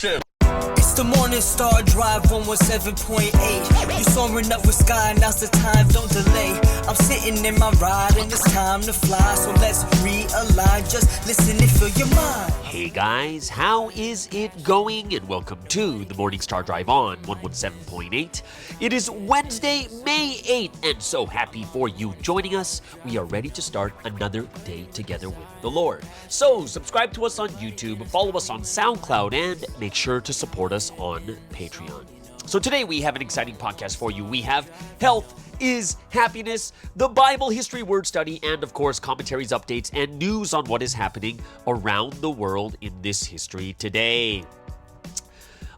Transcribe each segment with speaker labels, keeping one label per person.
Speaker 1: It's the Morning Star Drive 117.8. You soaring up with sky, now's the time, don't delay. I'm sitting in my ride and it's time to fly. So let's realign, just listen and fill your mind.
Speaker 2: Hey guys, how is it going? And welcome to the Morning Star Drive on 117.8. It is Wednesday, May 8th, and so happy for you joining us. We are ready to start another day together with the Lord. So subscribe to us on YouTube, follow us on SoundCloud, and make sure to support us on Patreon. So today we have an exciting podcast for you. We have Health is Happiness, the Bible history word study, and of course commentaries, updates, and news on what is happening around the world in this history today.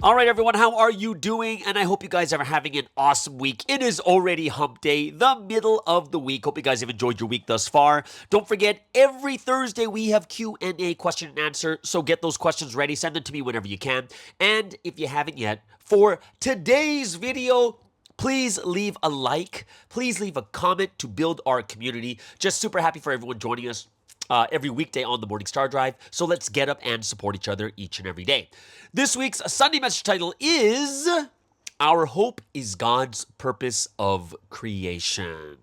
Speaker 2: All right, everyone, how are you doing? And I hope you guys are having an awesome week. It is already hump day, the middle of the week. Hope you guys have enjoyed your week thus far. Don't forget, every Thursday we have Q&A, question and answer. So get those questions ready. Send them to me whenever you can. And if you haven't yet, for today's video, please leave a like. Please leave a comment to build our community. Just super happy for everyone joining us every weekday on the Morning Star Drive. So let's get up and support each other each and every day. This week's Sunday message title is Our Hope is God's Purpose of Creation.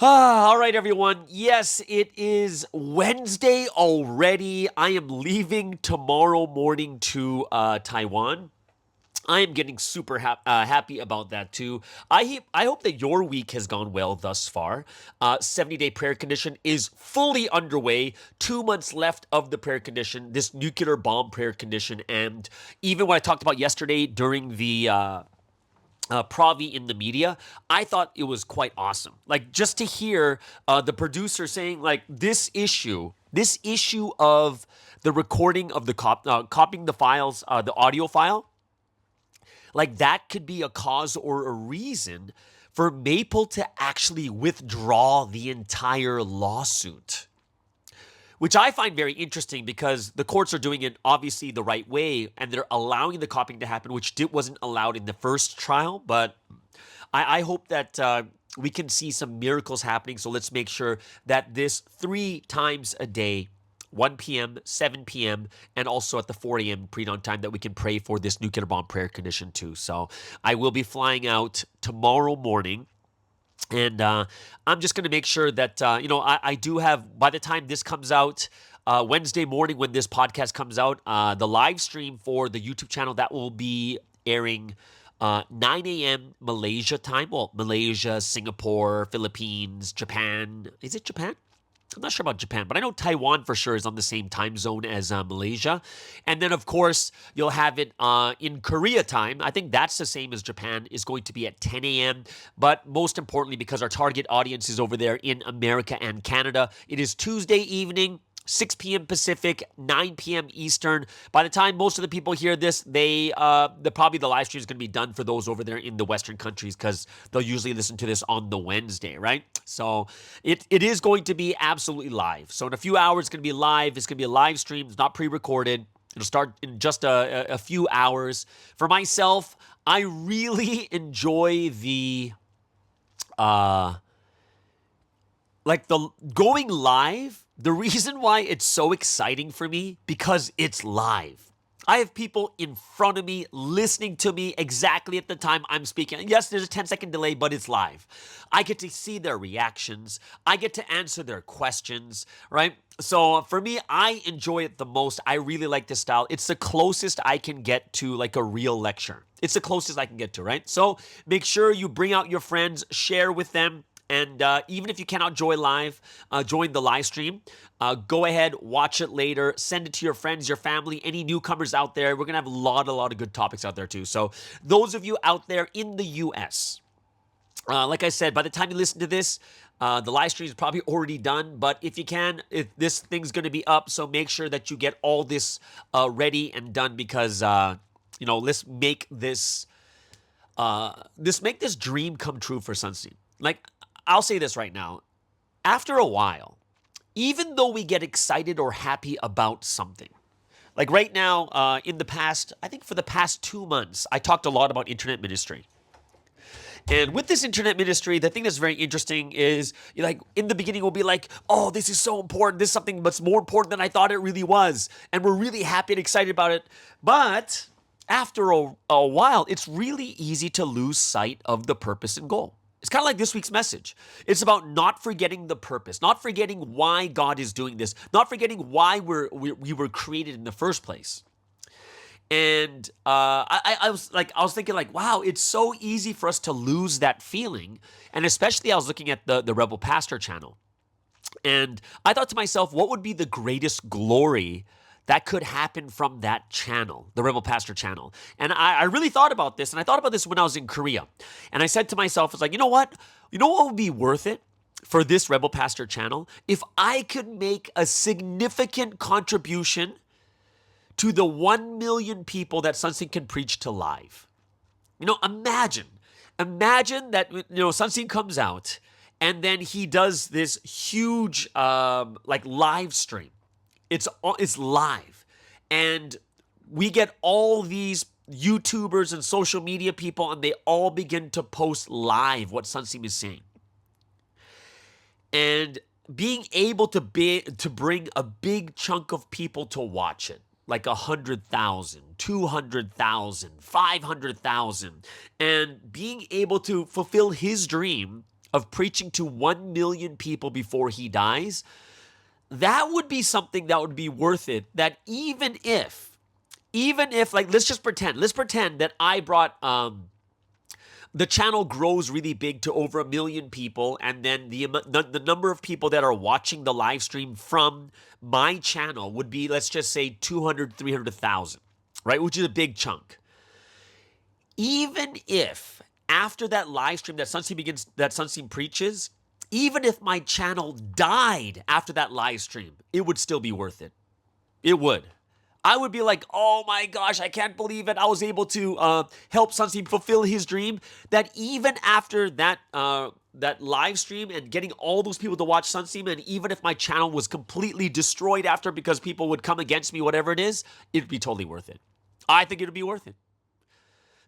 Speaker 2: All right, everyone. Yes, it is Wednesday already. I am leaving tomorrow morning to Taiwan. I am getting super happy about that too. I hope that your week has gone well thus far. 70-day prayer condition is fully underway. 2 months left of the prayer condition, this nuclear bomb prayer condition. And even what I talked about yesterday during the PROVI in the media, I thought it was quite awesome. Like, just to hear the producer saying, like, this issue of the recording of the copying the files, the audio file, like that could be a cause or a reason for Maple to actually withdraw the entire lawsuit, which I find very interesting because the courts are doing it obviously the right way and they're allowing the copying to happen, which wasn't allowed in the first trial. But I hope that we can see some miracles happening. So let's make sure that this 3 times a day, 1 p.m., 7 p.m., and also at the 4 a.m. pre-dawn time, that we can pray for this nuclear bomb prayer condition too. So I will be flying out tomorrow morning, and I'm just going to make sure that, I do have, by the time this comes out, Wednesday morning when this podcast comes out, the live stream for the YouTube channel, that will be airing 9 a.m. Malaysia time. Well, Malaysia, Singapore, Philippines, Japan. Is it Japan? I'm not sure about Japan, but I know Taiwan for sure is on the same time zone as Malaysia. And then, of course, you'll have it in Korea time. I think that's the same as Japan, is going to be at 10 a.m. But most importantly, because our target audience is over there in America and Canada, it is Tuesday evening, 6 p.m. Pacific, 9 p.m. Eastern. By the time most of the people hear this, probably the live stream is going to be done for those over there in the Western countries, because they'll usually listen to this on the Wednesday, right? So it is going to be absolutely live. So in a few hours, it's going to be live. It's going to be a live stream. It's not pre-recorded. It'll start in just a few hours. For myself, I really enjoy the going live. The reason why it's so exciting for me, because it's live. I have people in front of me listening to me exactly at the time I'm speaking. Yes, there's a 10-second delay, but it's live. I get to see their reactions. I get to answer their questions, right? So for me, I enjoy it the most. I really like this style. It's the closest I can get to like a real lecture. It's the closest I can get to, right? So make sure you bring out your friends, share with them. And even if you cannot join the live stream, go ahead, watch it later, send it to your friends, your family, any newcomers out there. We're going to have a lot of good topics out there too. So those of you out there in the U.S., like I said, by the time you listen to this, the live stream is probably already done. But if you can, this thing's going to be up. So make sure that you get all this ready and done, because, let's make this dream come true for Sunstein. Like, I'll say this right now. After a while, even though we get excited or happy about something, like right now, in the past, I think for the past 2 months, I talked a lot about internet ministry. And with this internet ministry, the thing that's very interesting is, like, in the beginning, we'll be like, oh, this is so important. This is something that's more important than I thought it really was. And we're really happy and excited about it. But after a while, it's really easy to lose sight of the purpose and goal. It's kind of like this week's message. It's about not forgetting the purpose, not forgetting why God is doing this, not forgetting why we were created in the first place. And I was thinking like, wow, it's so easy for us to lose that feeling. And especially I was looking at the Rebel Pastor channel. And I thought to myself, what would be the greatest glory that could happen from that channel, the Rebel Pastor channel? And I really thought about this. And I thought about this when I was in Korea. And I said to myself, it's like, you know what? You know what would be worth it for this Rebel Pastor channel? If I could make a significant contribution to the 1 million people that Sunsin can preach to live. Imagine that, Sunsin comes out and then he does this huge, live stream. It's live. And we get all these YouTubers and social media people and they all begin to post live what Sunsin is saying. And being able to bring a big chunk of people to watch it, like 100,000, 200,000, 500,000, and being able to fulfill his dream of preaching to 1 million people before he dies, that would be something that would be worth it. That even if, like, let's pretend that I brought, the channel grows really big to over 1 million people, and then the number of people that are watching the live stream from my channel would be, let's just say 200, 300,000, right? Which is a big chunk. Even if after that live stream that Sunsin preaches, even if my channel died after that live stream, it would still be worth it. It would. I would be like, oh my gosh, I can't believe it. I was able to help Sunsin fulfill his dream. That even after that live stream and getting all those people to watch Sunsin, and even if my channel was completely destroyed after because people would come against me, whatever it is, it'd be totally worth it. I think it'd be worth it.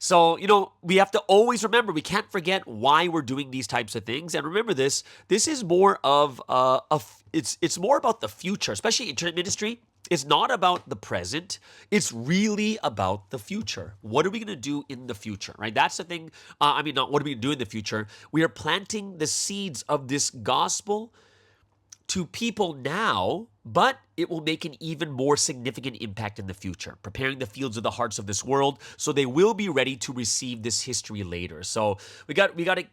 Speaker 2: So, we have to always remember, we can't forget why we're doing these types of things. And remember this is more of, it's more about the future, especially internet ministry. It's not about the present. It's really about the future. What are we going to do in the future, right? That's the thing. Not what are we going to do in the future. We are planting the seeds of this gospel to people now, but it will make an even more significant impact in the future, preparing the fields of the hearts of this world so they will be ready to receive this history later. So we got to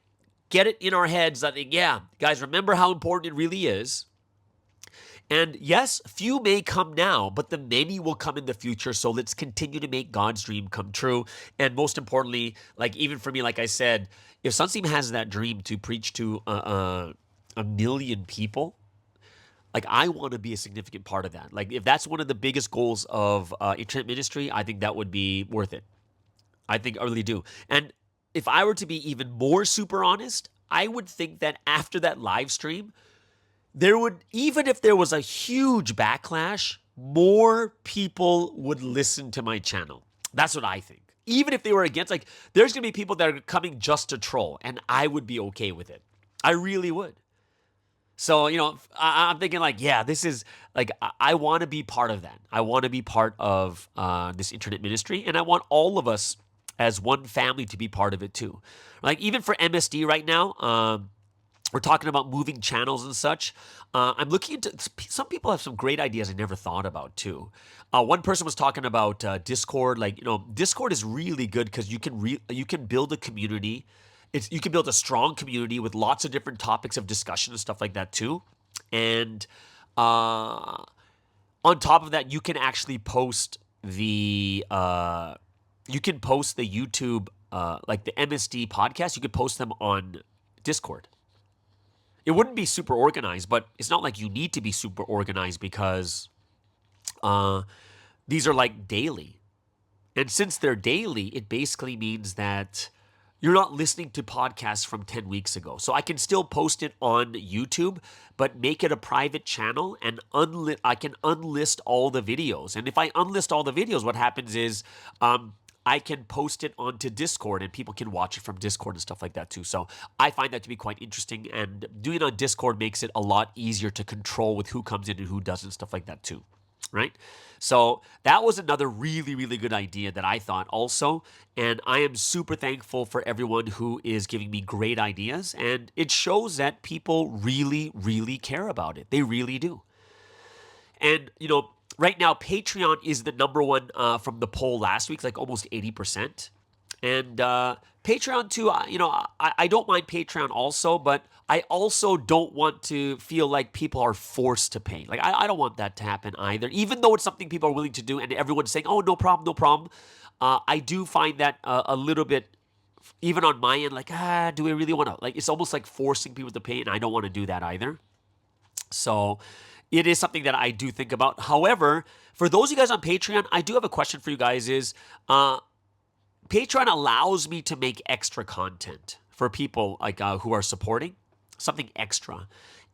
Speaker 2: get it in our heads. I think, yeah, guys, remember how important it really is. And yes, few may come now, but the many will come in the future. So let's continue to make God's dream come true. And most importantly, like even for me, like I said, if Sunsin has that dream to preach to 1 million people, like I want to be a significant part of that. Like if that's one of the biggest goals of internet ministry, I think that would be worth it. I really do. And if I were to be even more super honest, I would think that after that live stream, even if there was a huge backlash, more people would listen to my channel. That's what I think. Even if they were against, like, there's going to be people that are coming just to troll, and I would be okay with it. I really would. So, I'm thinking like, yeah, this is, like, I want to be part of that. I want to be part of this internet ministry, and I want all of us as one family to be part of it too. Like, even for MSD right now, we're talking about moving channels and such. I'm looking into, some people have some great ideas I never thought about too. One person was talking about Discord. Like, Discord is really good because you can build a community. You can build a strong community with lots of different topics of discussion and stuff like that too. And on top of that, you can actually post the YouTube, like the MSD podcast. You could post them on Discord. It wouldn't be super organized, but it's not like you need to be super organized because these are like daily. And since they're daily, it basically means that you're not listening to podcasts from 10 weeks ago. So I can still post it on YouTube, but make it a private channel, and I can unlist all the videos. And if I unlist all the videos, what happens is I can post it onto Discord and people can watch it from Discord and stuff like that too. So I find that to be quite interesting, and doing it on Discord makes it a lot easier to control with who comes in and who doesn't, stuff like that too, right? So that was another really, really good idea that I thought also, and I am super thankful for everyone who is giving me great ideas, and it shows that people really, really care about it. They really do. And, right now, Patreon is the number one from the poll last week, like almost 80%. And Patreon too, I don't mind Patreon also, but I also don't want to feel like people are forced to pay. Like, I don't want that to happen either, even though it's something people are willing to do and everyone's saying, oh, no problem, no problem. I do find that a little bit, even on my end, like, do we really want to? Like, it's almost like forcing people to pay, and I don't want to do that either. So it is something that I do think about. However, for those of you guys on Patreon, I do have a question for you guys is, Patreon allows me to make extra content for people like who are supporting, something extra.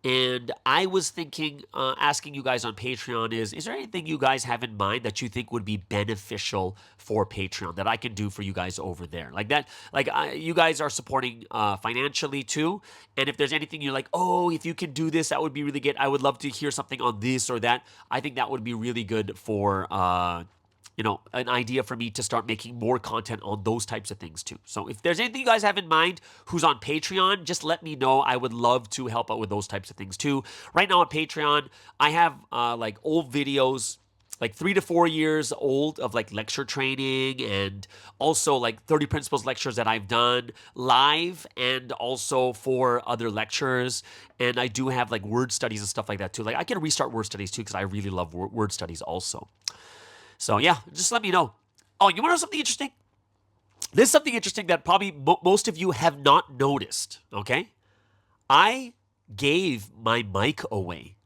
Speaker 2: And I was thinking, asking you guys on Patreon is there anything you guys have in mind that you think would be beneficial for Patreon that I can do for you guys over there? Like that, you guys are supporting financially too. And if there's anything you're like, oh, if you can do this, that would be really good. I would love to hear something on this or that. I think that would be really good for an idea for me to start making more content on those types of things too. So if there's anything you guys have in mind who's on Patreon, just let me know. I would love to help out with those types of things too. Right now on Patreon, I have like old videos, like 3 to 4 years old of like lecture training, and also like 30 principles lectures that I've done live and also for other lectures. And I do have like word studies and stuff like that too. Like I can restart word studies too because I really love word studies also. So yeah, just let me know. Oh, you want to know something interesting? This is something interesting that probably most of you have not noticed, okay? I gave my mic away.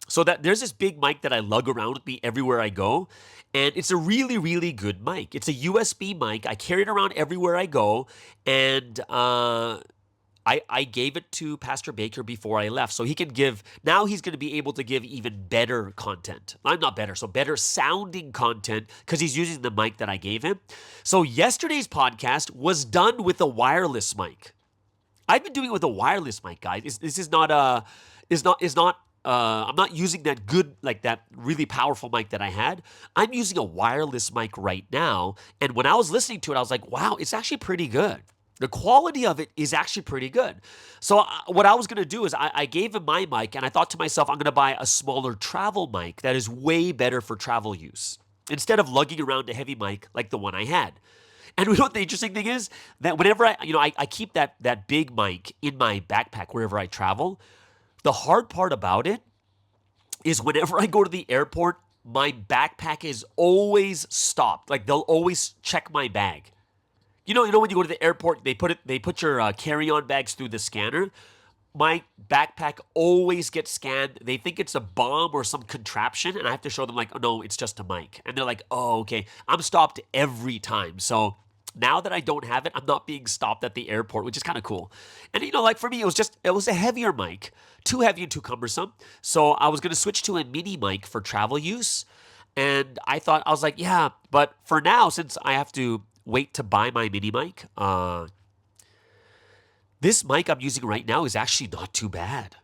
Speaker 2: So that there's this big mic that I lug around with me everywhere I go, and it's a really, really good mic. It's a USB mic. I carry it around everywhere I go, and I gave it to Pastor Baker before I left, so he can give, now he's going to be able to give even better content. I'm not better, so better sounding content, because he's using the mic that I gave him. So yesterday's podcast was done with a wireless mic. I've been doing it with a wireless mic, guys. This is not I'm not using that good, like that really powerful mic that I had. I'm using a wireless mic right now, and when I was listening to it, I was like, wow, it's actually pretty good. The quality of it is actually pretty good. So what I was going to do is I gave him my mic, and I thought to myself, I'm going to buy a smaller travel mic that is way better for travel use instead of lugging around a heavy mic like the one I had. And you know what the interesting thing is? That whenever I keep that big mic in my backpack wherever I travel. The hard part about it is whenever I go to the airport, my backpack is always stopped. Like they'll always check my bag. You know when you go to the airport, they put your carry-on bags through the scanner. My backpack always gets scanned. They think it's a bomb or some contraption, and I have to show them like, oh no, it's just a mic. And they're like, oh, okay. I'm stopped every time. So now that I don't have it, I'm not being stopped at the airport, which is kind of cool. And like for me, it was a heavier mic, too heavy and too cumbersome. So I was going to switch to a mini mic for travel use. And I was like, yeah, but for now, since I have to wait to buy my mini mic, this mic I'm using right now is actually not too bad.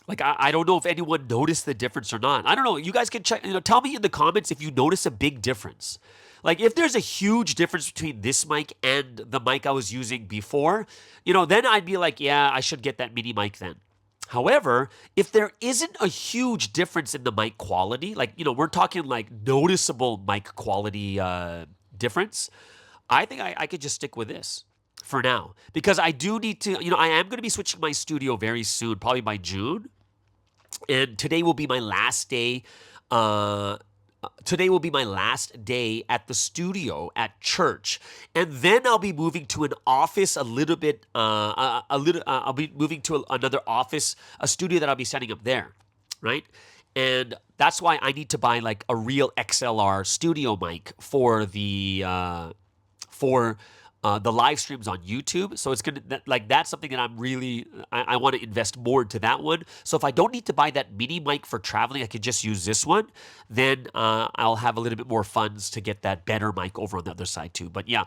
Speaker 2: Like, I don't know if anyone noticed the difference or not. I don't know. You guys can check, tell me in the comments if you notice a big difference. Like, if there's a huge difference between this mic and the mic I was using before, then I'd be like, yeah, I should get that mini mic then. However, if there isn't a huge difference in the mic quality, like, we're talking like noticeable mic quality difference, I think I could just stick with this for now. Because I do need to, I am going to be switching my studio very soon, probably by June. And today will be my last day. Today will be my last day at the studio at church, and then I'll be moving to an office I'll be moving to another office, a studio that I'll be setting up there, right? And that's why I need to buy like a real XLR studio mic for the the live streams on YouTube. So it's that's something that I want to invest more into that one. So if I don't need to buy that mini mic for traveling, I could just use this one. Then I'll have a little bit more funds to get that better mic over on the other side too. But yeah,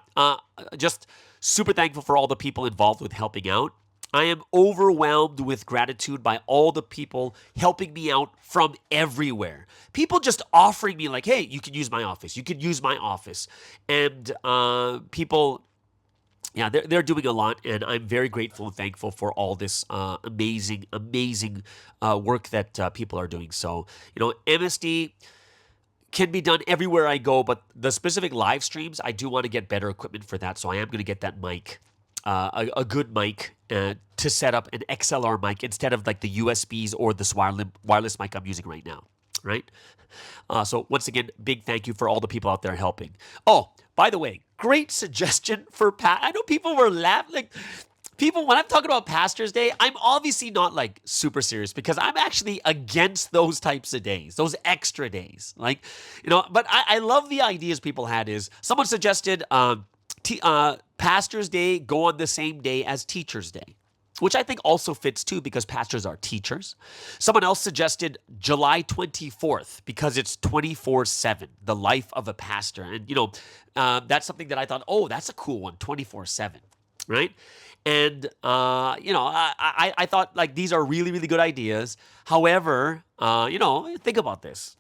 Speaker 2: just super thankful for all the people involved with helping out. I am overwhelmed with gratitude by all the people helping me out from everywhere. People just offering me like, hey, you can use my office. You can use my office. And people, yeah, they're doing a lot. And I'm very grateful and thankful for all this amazing work that people are doing. So, MSD can be done everywhere I go. But the specific live streams, I do want to get better equipment for that. So I am going to get that mic. A good mic to set up an XLR mic instead of like the USBs or this wireless mic I'm using right now, right? So once again, big thank you for all the people out there helping. Oh, by the way, great suggestion for I know people were laughing. Like, people, when I'm talking about Pastor's Day, I'm obviously not like super serious because I'm actually against those types of days, those extra days. Like, but I love the ideas people had. Is someone suggested Pastor's Day go on the same day as Teacher's Day, which I think also fits too because pastors are teachers. Someone else suggested July 24th because it's 24/7, the life of a pastor. And, that's something that I thought, oh, that's a cool one, 24/7, right? And, I thought like these are really, really good ideas. However, think about this.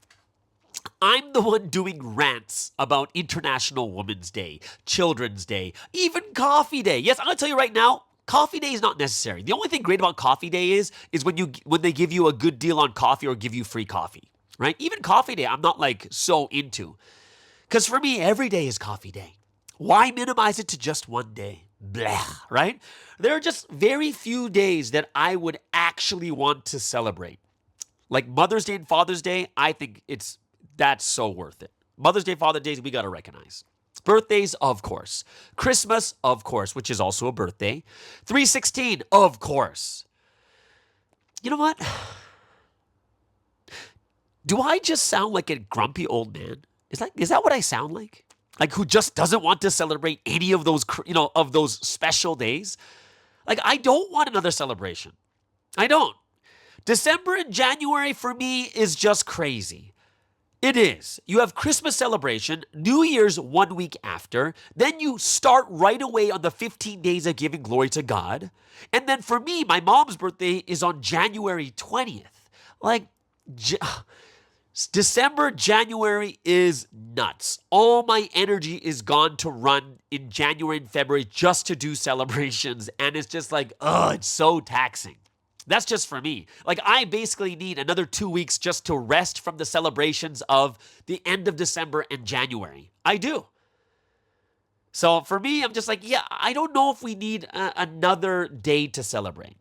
Speaker 2: I'm the one doing rants about International Women's Day, Children's Day, even Coffee Day. Yes, I'm going to tell you right now, Coffee Day is not necessary. The only thing great about Coffee Day is when they give you a good deal on coffee or give you free coffee, right? Even Coffee Day, I'm not like so into. Because for me, every day is Coffee Day. Why minimize it to just one day? Blah, right? There are just very few days that I would actually want to celebrate. Like Mother's Day and Father's Day, I think that's so worth it. Mother's Day, Father's Day, we got to recognize. Birthdays, of course. Christmas, of course, which is also a birthday. 3/16, of course. You know what? Do I just sound like a grumpy old man? Is that what I sound like? Like who just doesn't want to celebrate any of those, of those special days? Like I don't want another celebration. I don't. December and January for me is just crazy. It is. You have Christmas celebration, New Year's 1 week after, then you start right away on the 15 days of giving glory to God. And then for me, my mom's birthday is on January 20th. Like, December, January is nuts. All my energy is gone to run in January and February just to do celebrations. And it's just like, it's so taxing. That's just for me. Like, I basically need another 2 weeks just to rest from the celebrations of the end of December and January. I do. So for me, I'm just like, yeah, I don't know if we need another day to celebrate.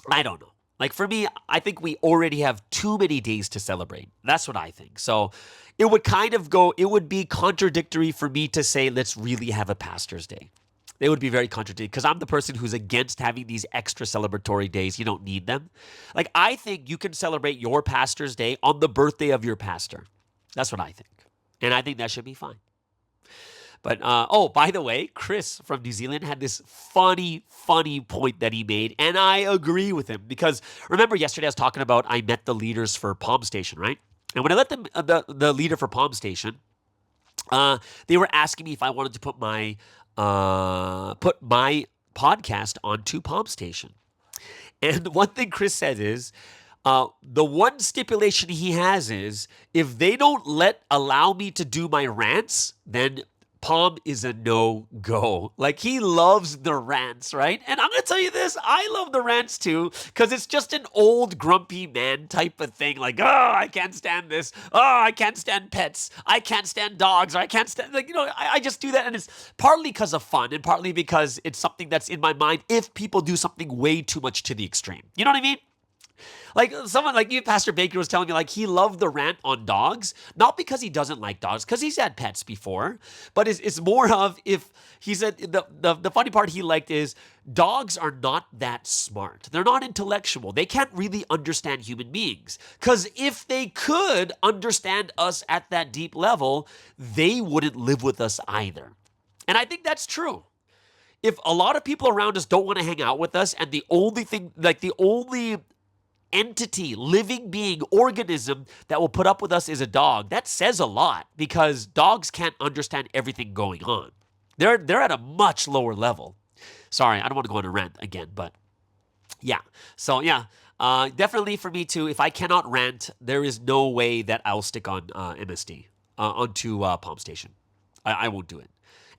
Speaker 2: I don't know. Like for me, I think we already have too many days to celebrate. That's what I think. So it would be contradictory for me to say, let's really have a Pastor's Day. They would be very contradictory because I'm the person who's against having these extra celebratory days. You don't need them. Like, I think you can celebrate your Pastor's Day on the birthday of your pastor. That's what I think. And I think that should be fine. But, by the way, Chris from New Zealand had this funny point that he made. And I agree with him because remember yesterday I was talking about I met the leaders for Palm Station, right? And when I let them, the leader for Palm Station, they were asking me if I wanted to put my podcast onto Palm Station. And one thing Chris said is, the one stipulation he has is, if they don't allow me to do my rants, then Palm is a no-go. Like, he loves the rants, right? And I'm going to tell you this, I love the rants too, because it's just an old grumpy man type of thing. Like, I can't stand this. I can't stand pets. I can't stand dogs. Or I can't stand, I just do that. And it's partly because of fun and partly because it's something that's in my mind if people do something way too much to the extreme. You know what I mean? Like someone like you, Pastor Baker, was telling me like he loved the rant on dogs, not because he doesn't like dogs, because he's had pets before, but it's more of if he said the funny part he liked is dogs are not that smart. They're not intellectual. They can't really understand human beings. Because if they could understand us at that deep level, they wouldn't live with us either. And I think that's true. if a lot of people around us don't want to hang out with us, and the only thing, like the only entity, living being, organism that will put up with us is a dog, that says a lot, because dogs can't understand everything going on. They're at a much lower level. Sorry, I don't want to go on a rant again, but yeah. So yeah, definitely for me too. If I cannot rant, there is no way that I'll stick on MSD onto Palm Station. I won't do it.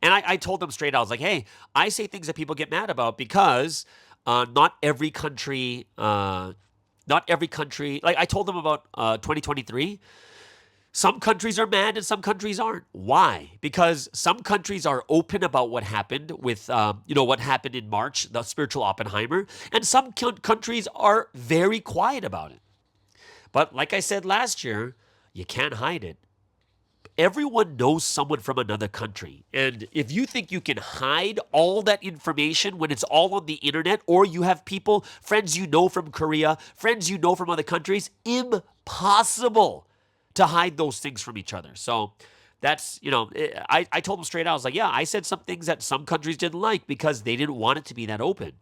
Speaker 2: And I told them straight out, I was like, hey, I say things that people get mad about because not every country, like I told them about 2023. Some countries are mad and some countries aren't. Why? Because some countries are open about what happened with, what happened in March, the spiritual Oppenheimer, and some countries are very quiet about it. But like I said last year, you can't hide it. Everyone knows someone from another country. And if you think you can hide all that information when it's all on the internet, or you have people, friends you know from Korea, friends you know from other countries, impossible to hide those things from each other. So that's, I told them straight out, I was like, yeah, I said some things that some countries didn't like because they didn't want it to be that open.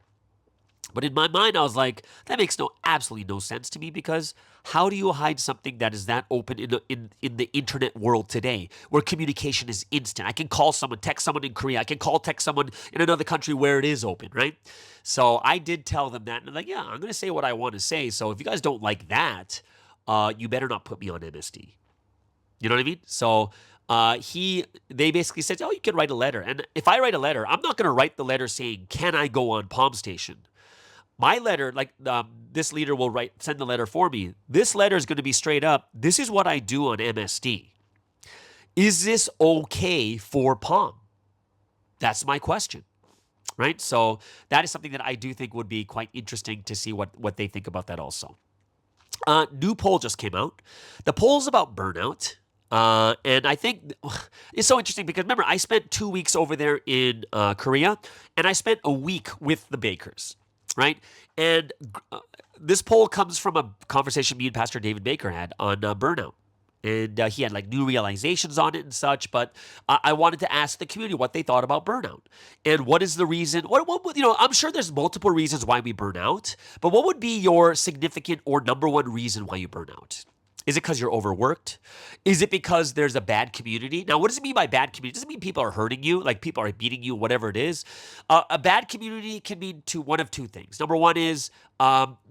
Speaker 2: But in my mind, I was like, that makes absolutely no sense to me, because how do you hide something that is that open in the internet world today, where communication is instant? I can call someone, text someone in Korea. I can text someone in another country where it is open, right? So I did tell them that, and I'm like, yeah, I'm going to say what I want to say. So if you guys don't like that, you better not put me on MSD. You know what I mean? So they basically said, oh, you can write a letter. And if I write a letter, I'm not going to write the letter saying, can I go on Palm Station? My letter, this leader will send the letter for me. This letter is going to be straight up, this is what I do on MSD. Is this okay for Palm? That's my question, right? So that is something that I do think would be quite interesting to see what they think about that also. New poll just came out. The poll's about burnout. And I think it's so interesting because, remember, I spent 2 weeks over there in Korea, and I spent a week with the bakers. Right? And this poll comes from a conversation me and Pastor David Baker had on burnout. And he had new realizations on it and such. But I wanted to ask the community what they thought about burnout. And what is the reason? I'm sure there's multiple reasons why we burn out. But what would be your significant or number one reason why you burn out? Is it because you're overworked? Is it because there's a bad community? Now, what does it mean by bad community? It doesn't mean people are hurting you, like people are beating you, whatever it is. A bad community can mean one of two things. Number one is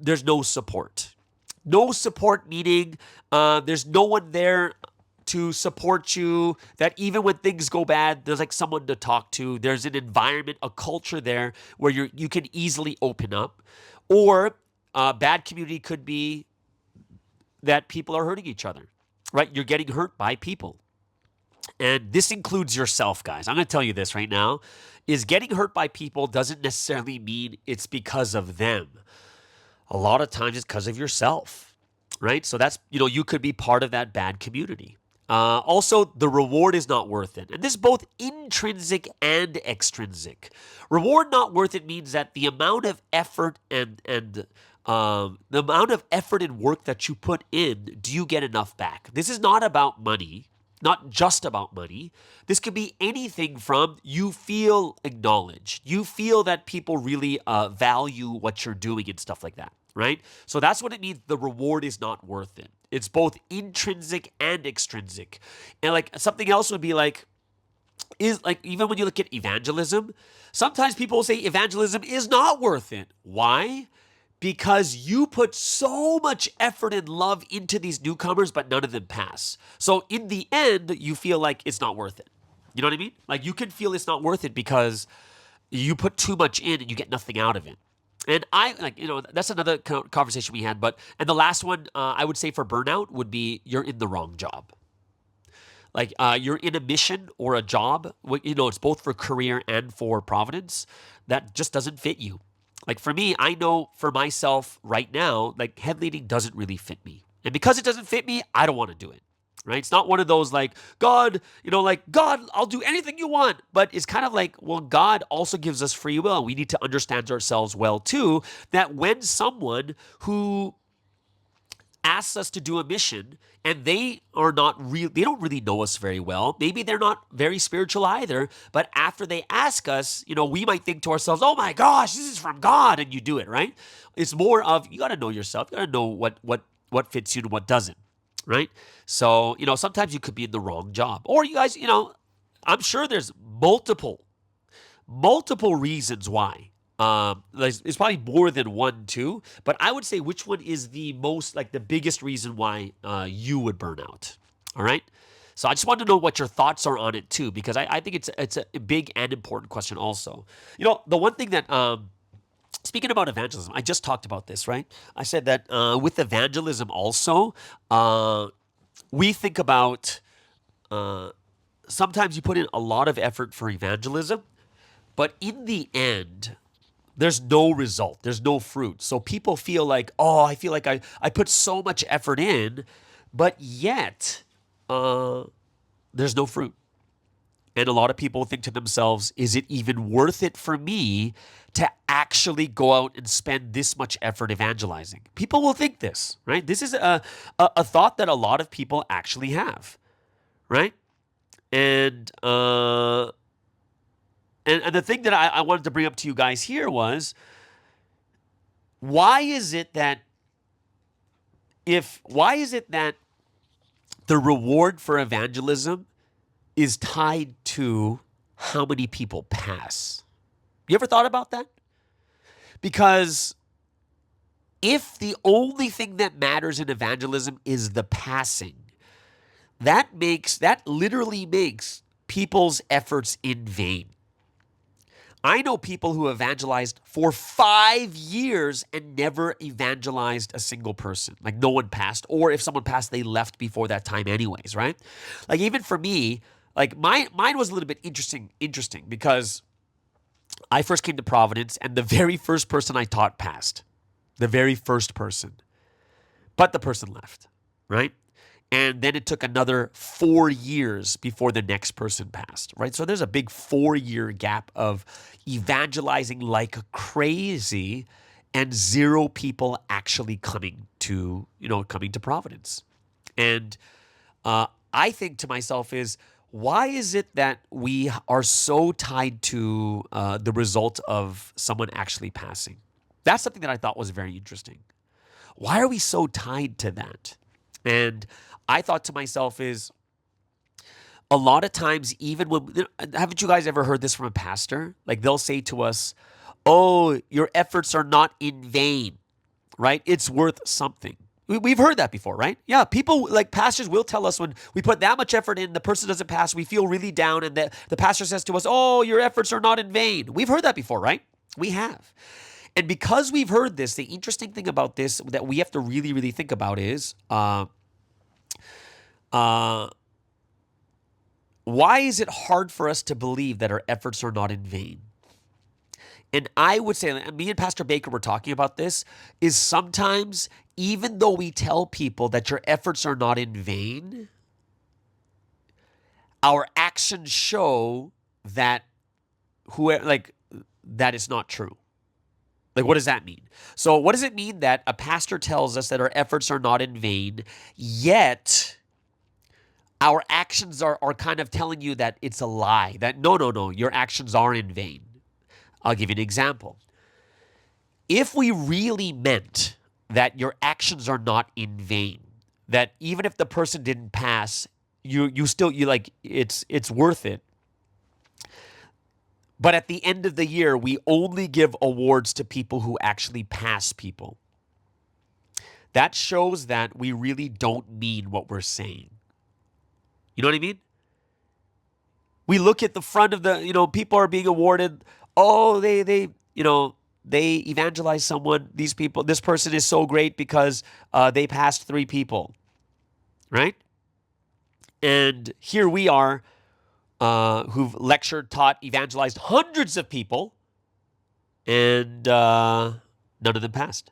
Speaker 2: there's no support. No support meaning there's no one there to support you, that even when things go bad, there's someone to talk to. There's an environment, a culture there where you can easily open up. Or bad community could be that people are hurting each other, right? You're getting hurt by people. And this includes yourself, guys. I'm going to tell you this right now, is getting hurt by people doesn't necessarily mean it's because of them. A lot of times it's because of yourself, right? So that's, you could be part of that bad community. Also, the reward is not worth it. And this is both intrinsic and extrinsic. Reward not worth it means that the amount of effort and the amount of effort and work that you put in, do you get enough back? This is not about money, not just about money. This could be anything from you feel acknowledged. You feel that people really value what you're doing and stuff like that, right? So that's what it means. The reward is not worth it. It's both intrinsic and extrinsic. And something else would be even when you look at evangelism, sometimes people will say evangelism is not worth it. Why? Because you put so much effort and love into these newcomers, but none of them pass. So in the end, you feel like it's not worth it. You know what I mean? You can feel it's not worth it because you put too much in and you get nothing out of it. And that's another conversation we had. And the last one I would say for burnout would be you're in the wrong job. You're in a mission or a job, it's both for career and for providence, that just doesn't fit you. For me, I know for myself right now, head leading doesn't really fit me. And because it doesn't fit me, I don't want to do it, right? It's not one of those God, God, I'll do anything you want. But it's kind of God also gives us free will. And we need to understand ourselves well too, that when someone who asks us to do a mission, and they don't really know us very well. Maybe they're not very spiritual either, but after they ask us, we might think to ourselves, oh my gosh, this is from God, and you do it, right? It's more of, you got to know yourself. You got to know what fits you and what doesn't, right? So, sometimes you could be in the wrong job. Or you guys, I'm sure there's multiple reasons why. It's probably more than one, too. But I would say which one is the most, the biggest reason why you would burn out. All right? So I just wanted to know what your thoughts are on it, too, because I think it's a big and important question also. The one thing that, speaking about evangelism, I just talked about this, right? I said that with evangelism also, we think about, sometimes you put in a lot of effort for evangelism, but in the end, there's no result. There's no fruit. So people feel like, I feel like I put so much effort in, but yet there's no fruit. And a lot of people think to themselves, is it even worth it for me to actually go out and spend this much effort evangelizing? People will think this, right? This is a thought that a lot of people actually have, right? And the thing that I wanted to bring up to you guys here was, why is it that the reward for evangelism is tied to how many people pass? You ever thought about that? Because if the only thing that matters in evangelism is the passing, that literally makes people's efforts in vain. I know people who evangelized for 5 years and never evangelized a single person. No one passed. Or if someone passed, they left before that time anyways, right? Even for me, mine was a little bit interesting because I first came to Providence and the very first person I taught passed. The very first person. But the person left, right? And then it took another 4 years before the next person passed, right? So there's a big 4-year gap of evangelizing like crazy and 0 people actually coming to Providence. And I think to myself is, why is it that we are so tied to the result of someone actually passing? That's something that I thought was very interesting. Why are we so tied to that? And I thought to myself is, a lot of times, even when, haven't you guys ever heard this from a pastor? They'll say to us, oh, your efforts are not in vain, right? It's worth something. We've heard that before, right? Yeah, people, pastors will tell us when we put that much effort in, the person doesn't pass, we feel really down, and the pastor says to us, oh, your efforts are not in vain. We've heard that before, right? We have. And because we've heard this, the interesting thing about this that we have to really, really think about is, why is it hard for us to believe that our efforts are not in vain? And I would say, and me and Pastor Baker were talking about this, is sometimes even though we tell people that your efforts are not in vain, our actions show that that is not true. What does that mean? So what does it mean that a pastor tells us that our efforts are not in vain, yet our actions are kind of telling you that it's a lie, that no, your actions are in vain? I'll give you an example. If we really meant that your actions are not in vain, that even if the person didn't pass, it's worth it. But at the end of the year, we only give awards to people who actually pass people. That shows that we really don't mean what we're saying. You know what I mean? We look at the front of the, people are being awarded, oh, they evangelize someone, this person is so great because they passed 3 people, right? And here we are, who've lectured, taught, evangelized hundreds of people, and none of them passed.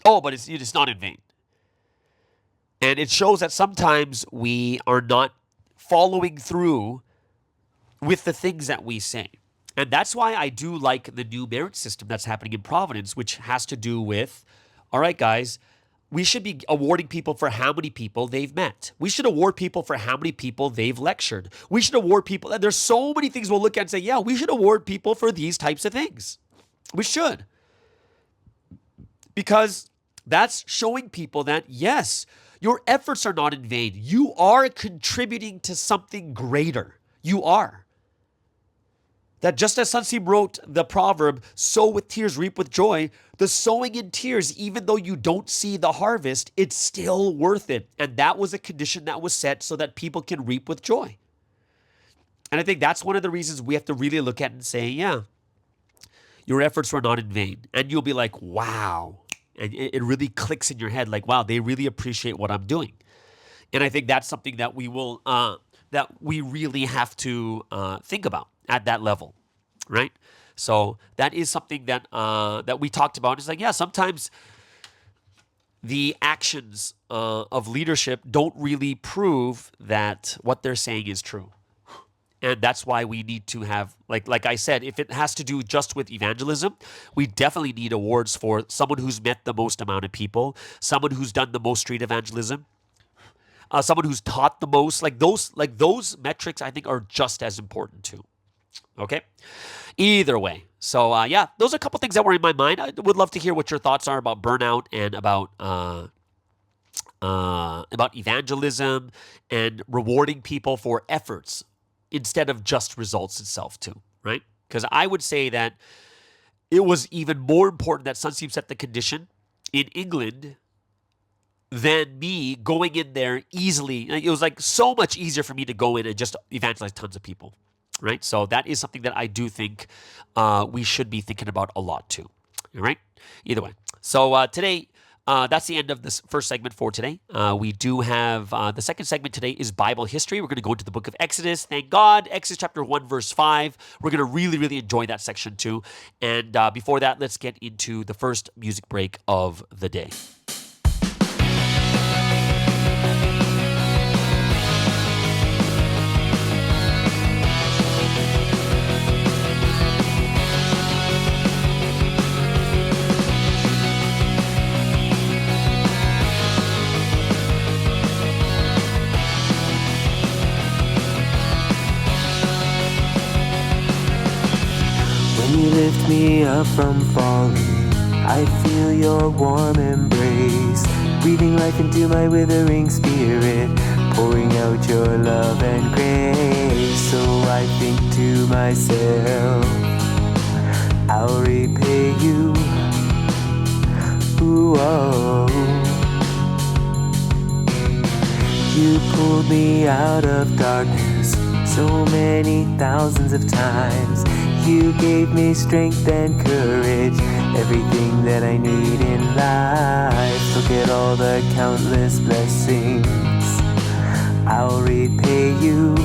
Speaker 2: Oh, but it's not in vain. And it shows that sometimes we are not following through with the things that we say. And that's why I do like the new merit system that's happening in Providence, which has to do with, all right, guys, we should be awarding people for how many people they've met. We should award people for how many people they've lectured. We should award people, and there's so many things we'll look at and say, yeah, we should award people for these types of things. We should. Because that's showing people that, yes, your efforts are not in vain. You are contributing to something greater. You are. That just as Sunseem wrote the proverb, sow with tears, reap with joy, the sowing in tears, even though you don't see the harvest, it's still worth it. And that was a condition that was set so that people can reap with joy. And I think that's one of the reasons we have to really look at and say, yeah, your efforts were not in vain. And you'll be like, wow. And it really clicks in your head like, wow, they really appreciate what I'm doing. And I think that's something that we will, that we really have to think about at that level, right? So that is something that that we talked about. It's like, yeah, sometimes the actions of leadership don't really prove that what they're saying is true. And that's why we need to have, like I said, if it has to do just with evangelism, we definitely need awards for someone who's met the most amount of people, someone who's done the most street evangelism, someone who's taught the most. Like those metrics, I think, are just as important too. Okay? Either way. So, yeah, those are a couple things that were in my mind. I would love to hear what your thoughts are about burnout and about evangelism and rewarding people for efforts instead of just results itself too, right? Because I would say that it was even more important that Sunseem set the condition in England than me going in there easily. It was like so much easier for me to go in and just evangelize tons of people. Right? So that is something that I do think we should be thinking about a lot too. All right? Either way. So today, that's the end of this first segment for today. We do have the second segment today is Bible history. We're going to go into the book of Exodus. Thank God. Exodus chapter 1, verse 5. We're going to really, really enjoy that section too. And before that, let's get into the first music break of the day.
Speaker 3: You lift me up from falling. I feel your warm embrace, breathing life into my withering spirit, pouring out your love and grace. So I think to myself, I'll repay you. Ooh, oh. You pulled me out of darkness so many thousands of times. You gave me strength and courage, everything that I need in life. Look at all the countless blessings, I'll repay you.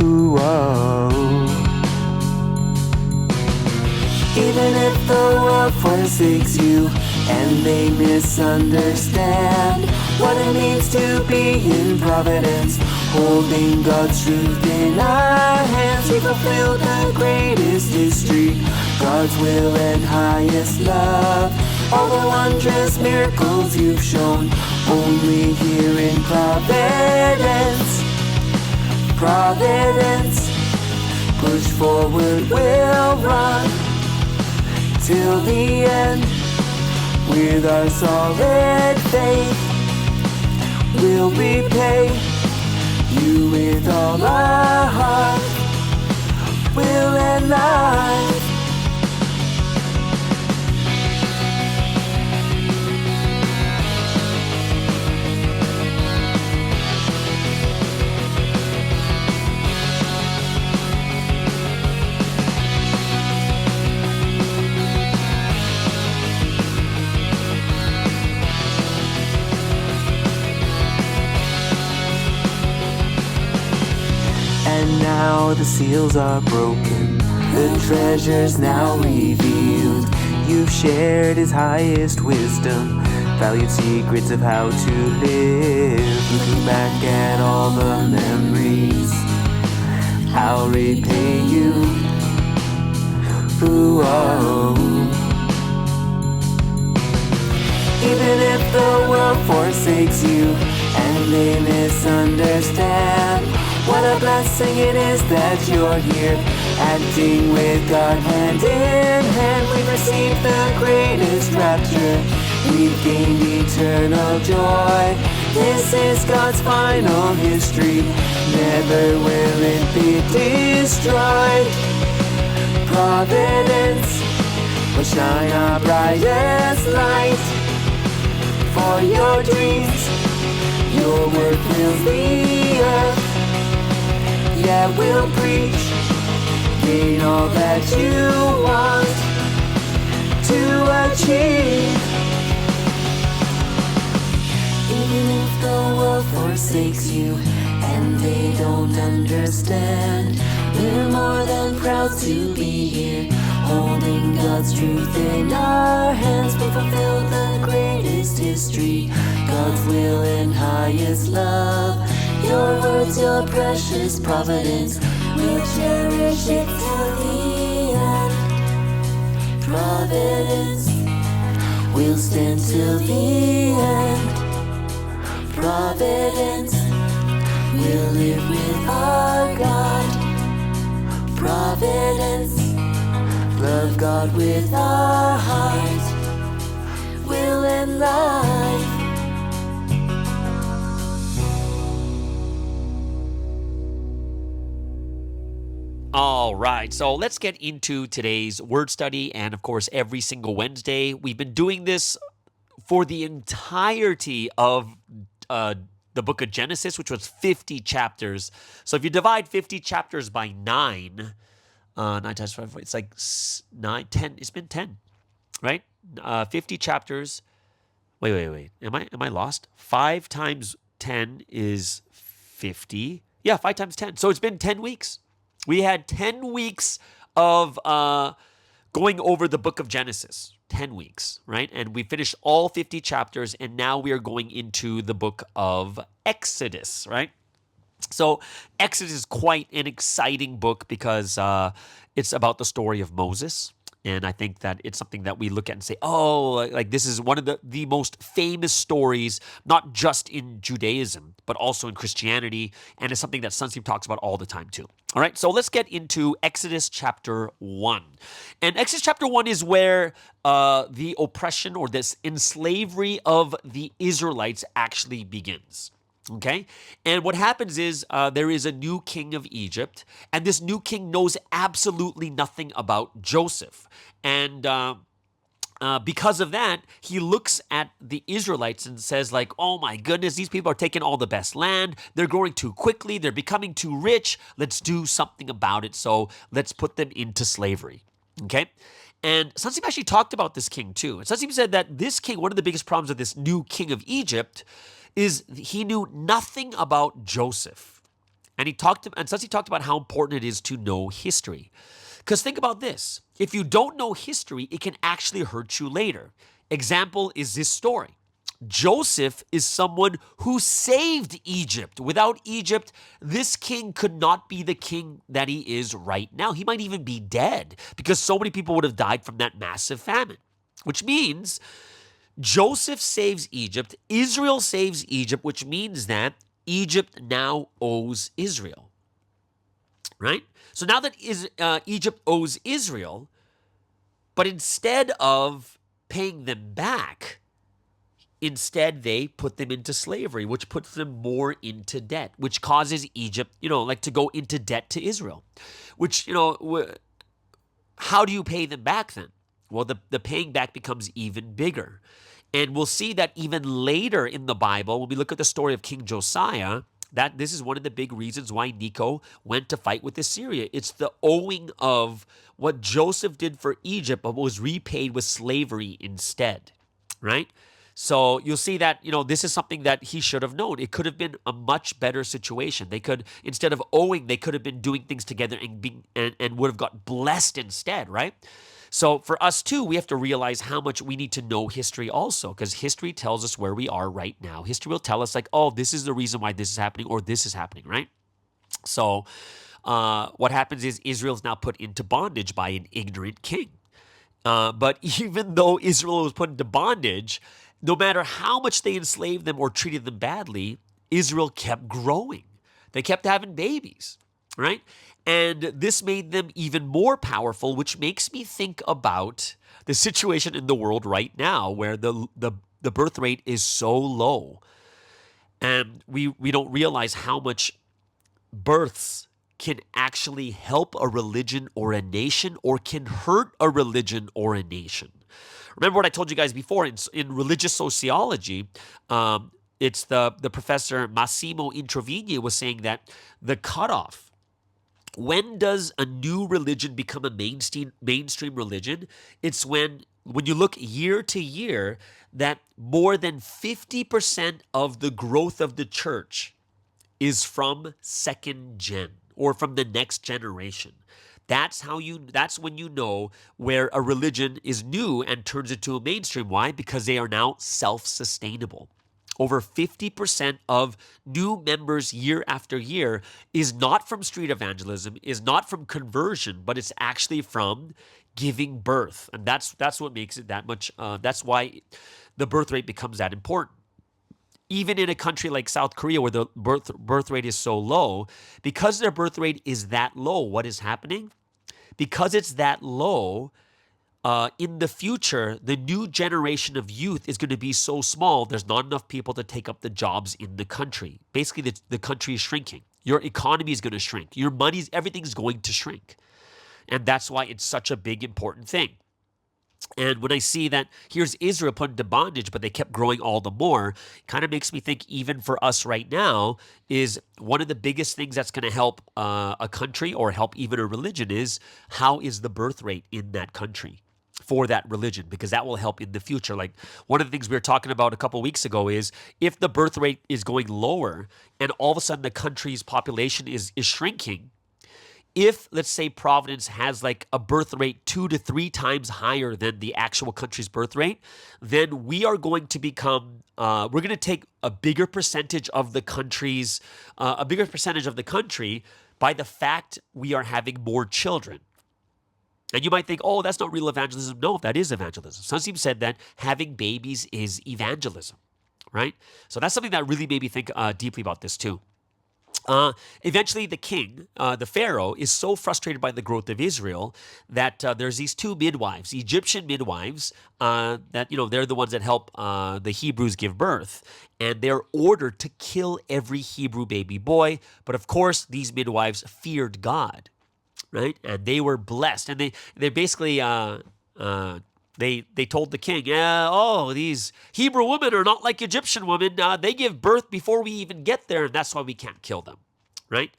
Speaker 3: Ooh, oh. Even if the world forsakes you and they misunderstand what it means to be in providence, holding God's truth in our hands, we fulfill the greatest history, God's will and highest love. All the wondrous miracles you've shown, only here in Providence. Providence, push forward, we'll run till the end. With our solid faith, we'll repay you with all our heart, will and life. And now the seals are broken, the treasures now revealed. You've shared his highest wisdom, valued secrets of how to live. Looking back at all the memories, I'll repay you. Ooh, oh. Even the world forsakes you and they misunderstand, what a blessing it is that you're here, acting with God hand in hand. We've received the greatest rapture, we've gained eternal joy. This is God's final history, never will it be destroyed. Providence will shine our brightest light for your dreams. Your word fills the earth. Yeah, we'll preach, gain all that you want to achieve. Even if the world forsakes you and they don't understand, we're more than proud to be here, holding God's truth in our hands. We fulfill the greatest history, God's will and highest love. Your words, your precious providence, we'll cherish it till the end. Providence, we'll stand till the end. Providence, we'll live with our God. Providence, love God with our heart, will and life.
Speaker 2: All right, so let's get into today's word study. And of course, every single Wednesday, we've been doing this for the entirety of the book of Genesis, which was 50 chapters. So if you divide 50 chapters by 9, 9 times 5, it's like 9, 10. It's been 10, right? 50 chapters. Wait. Am I lost? 5 times 10 is 50. Yeah, 5 times 10. So it's been 10 weeks. We had 10 weeks of going over the book of Genesis. 10 weeks, right? And we finished all 50 chapters, and now we are going into the book of Exodus, right? So Exodus is quite an exciting book because it's about the story of Moses. And I think that it's something that we look at and say, oh, like this is one of the most famous stories, not just in Judaism, but also in Christianity. And it's something that Sunsteam talks about all the time too. All right, so let's get into Exodus chapter 1. And Exodus chapter 1 is where the oppression or this enslavery of the Israelites actually begins. Okay, and what happens is there is a new king of Egypt, and this new king knows absolutely nothing about Joseph. And because of that, he looks at the Israelites and says like, oh my goodness, these people are taking all the best land. They're growing too quickly. They're becoming too rich. Let's do something about it. So let's put them into slavery. Okay. And Sunsteam actually talked about this king too. And Sunsteam said that this king, one of the biggest problems of this new king of Egypt is he knew nothing about Joseph. And Sunsteam talked about how important it is to know history. Because think about this. If you don't know history, it can actually hurt you later. Example is this story. Joseph is someone who saved Egypt. Without Egypt, this king could not be the king that he is right now. He might even be dead because so many people would have died from that massive famine. Which means Joseph saves Egypt, Israel saves Egypt, which means that Egypt now owes Israel, right? So now that Egypt owes Israel, but instead of paying them back, instead they put them into slavery, which puts them more into debt, which causes Egypt, to go into debt to Israel, which, how do you pay them back then? Well, the paying back becomes even bigger. And we'll see that even later in the Bible, when we look at the story of King Josiah, that this is one of the big reasons why Necho went to fight with Assyria. It's the owing of what Joseph did for Egypt, but was repaid with slavery instead, right? So you'll see that, this is something that he should have known. It could have been a much better situation. They could, instead of owing, they could have been doing things together and would have got blessed instead, right? So for us too, we have to realize how much we need to know history also, because history tells us where we are right now. History will tell us like, oh, this is the reason why this is happening or this is happening, right? So what happens is Israel is now put into bondage by an ignorant king. But even though Israel was put into bondage, no matter how much they enslaved them or treated them badly, Israel kept growing. They kept having babies, right? And this made them even more powerful, which makes me think about the situation in the world right now where the birth rate is so low. And we don't realize how much births can actually help a religion or a nation or can hurt a religion or a nation. Remember what I told you guys before in religious sociology, it's the professor Massimo Introvigni was saying that the cutoff, when does a new religion become a mainstream religion? It's when you look year to year that more than 50% of the growth of the church is from second gen or from the next generation. That's when you know where a religion is new and turns into a mainstream. Why? Because they are now self-sustainable. Over 50% of new members year after year is not from street evangelism, is not from conversion, but it's actually from giving birth. And that's what makes it that much, that's why the birth rate becomes that important. Even in a country like South Korea where the birth rate is so low, because their birth rate is that low, what is happening? Because it's that low, in the future, the new generation of youth is going to be so small, there's not enough people to take up the jobs in the country. Basically, the country is shrinking. Your economy is going to shrink. Your everything's going to shrink. And that's why it's such a big, important thing. And when I see that here's Israel put into bondage, but they kept growing all the more, it kind of makes me think even for us right now is one of the biggest things that's going to help a country or help even a religion is how is the birth rate in that country for that religion, because that will help in the future. Like one of the things we were talking about a couple weeks ago is if the birth rate is going lower and all of a sudden the country's population is shrinking, if, let's say, Providence has like a birth rate 2 to 3 times higher than the actual country's birth rate, then we are going to become, we're going to take a bigger percentage of the country by the fact we are having more children. And you might think, oh, that's not real evangelism. No, that is evangelism. Sansim said that having babies is evangelism, right? So that's something that really made me think deeply about this too. Eventually, the king, the Pharaoh, is so frustrated by the growth of Israel that there's these 2 midwives, Egyptian midwives, that, they're the ones that help the Hebrews give birth. And they're ordered to kill every Hebrew baby boy. But of course, these midwives feared God, right? And they were blessed. And they basically... They told the king, these Hebrew women are not like Egyptian women. They give birth before we even get there, and that's why we can't kill them, right?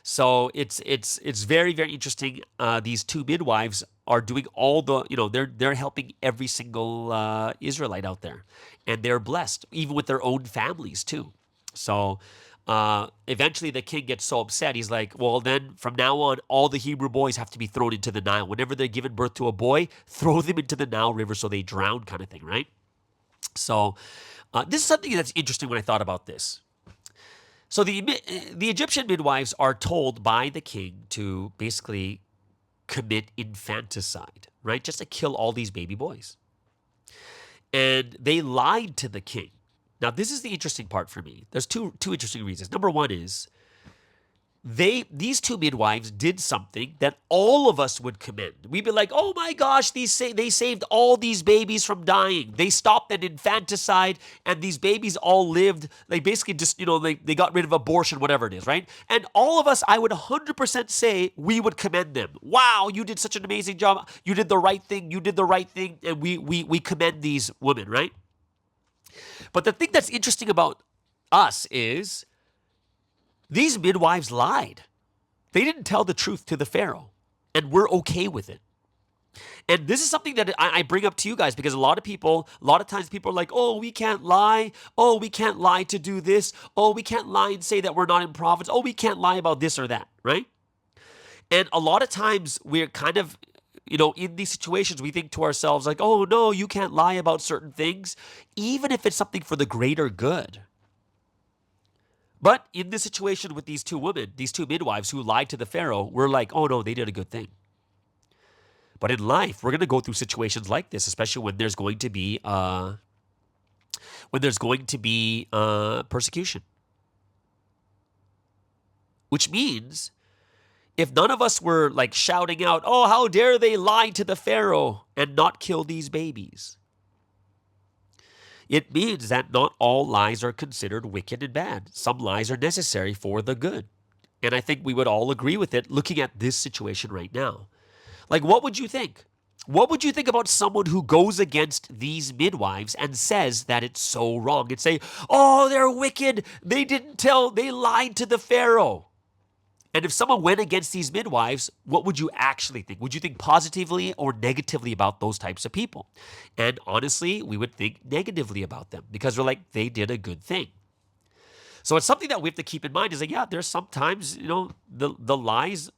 Speaker 2: So it's very, very interesting. These 2 midwives are doing all the, they're helping every single Israelite out there, and they're blessed, even with their own families too. So eventually the king gets so upset, he's like, well, then from now on, all the Hebrew boys have to be thrown into the Nile. Whenever they're giving birth to a boy, throw them into the Nile River so they drown, kind of thing, right? So this is something that's interesting when I thought about this. So the Egyptian midwives are told by the king to basically commit infanticide, right? Just to kill all these baby boys. And they lied to the king. Now, this is the interesting part for me. There's two interesting reasons. Number one is these 2 midwives did something that all of us would commend. We'd be like, oh my gosh, they saved all these babies from dying. They stopped an infanticide and these babies all lived. They basically just, they got rid of abortion, whatever it is, right? And all of us, I would 100% say we would commend them. Wow, you did such an amazing job. You did the right thing. You did the right thing. And we commend these women, right? But the thing that's interesting about us is these midwives lied. They didn't tell the truth to the Pharaoh, and we're okay with it. And this is something that I bring up to you guys because a lot of times people are like, oh, we can't lie. Oh, we can't lie to do this. Oh, we can't lie and say that we're not in Providence. Oh, we can't lie about this or that, right? And a lot of times we're kind of, in these situations, we think to ourselves like, oh, no, you can't lie about certain things, even if it's something for the greater good. But in this situation with these 2 women, these 2 midwives who lied to the Pharaoh, we're like, oh, no, they did a good thing. But in life, we're going to go through situations like this, especially when there's going to be when there's going to be persecution. Which means if none of us were like shouting out, oh, how dare they lie to the Pharaoh and not kill these babies? It means that not all lies are considered wicked and bad. Some lies are necessary for the good. And I think we would all agree with it looking at this situation right now. Like, what would you think? What would you think about someone who goes against these midwives and says that it's so wrong and say, oh, they're wicked. They lied to the Pharaoh. And if someone went against these midwives, what would you actually think? Would you think positively or negatively about those types of people? And honestly, we would think negatively about them because we're like, they did a good thing. So it's something that we have to keep in mind is like, yeah, there's sometimes, the lies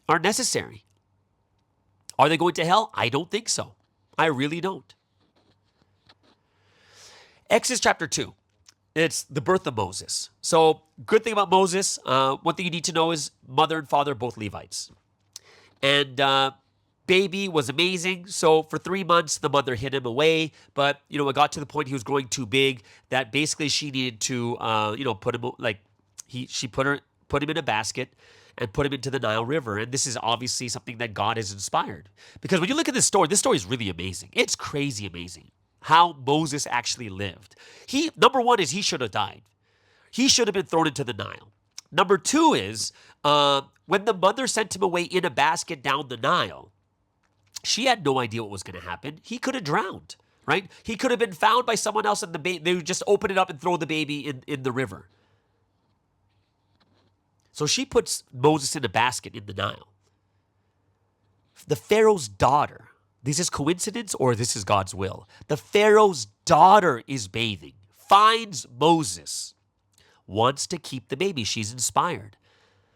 Speaker 2: are necessary. Are they going to hell? I don't think so. I really don't. Exodus chapter 2. It's the birth of Moses. So, good thing about Moses, one thing you need to know is mother and father, both Levites. And baby was amazing. So, for 3 months, the mother hid him away. But, it got to the point he was growing too big that basically she needed to, put him, she put him in a basket and put him into the Nile River. And this is obviously something that God has inspired. Because when you look at this story is really amazing. It's crazy amazing how Moses actually lived. Number one is he should have died. He should have been thrown into the Nile. Number two is when the mother sent him away in a basket down the Nile, she had no idea what was going to happen. He could have drowned, right? He could have been found by someone else and they would just open it up and throw the baby in the river. So she puts Moses in a basket in the Nile. The Pharaoh's daughter, this is coincidence or this is God's will? The Pharaoh's daughter is bathing, finds Moses, wants to keep the baby. She's inspired.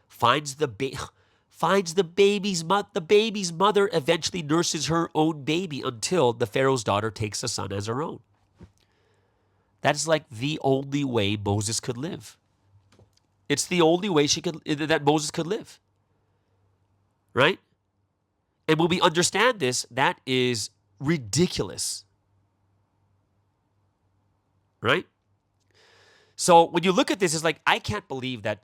Speaker 2: Finds the baby's mother. The baby's mother eventually nurses her own baby until the Pharaoh's daughter takes a son as her own. That's like the only way Moses could live. It's the only way that Moses could live. Right? And when we understand this, that is ridiculous. Right? So when you look at this, it's like, I can't believe that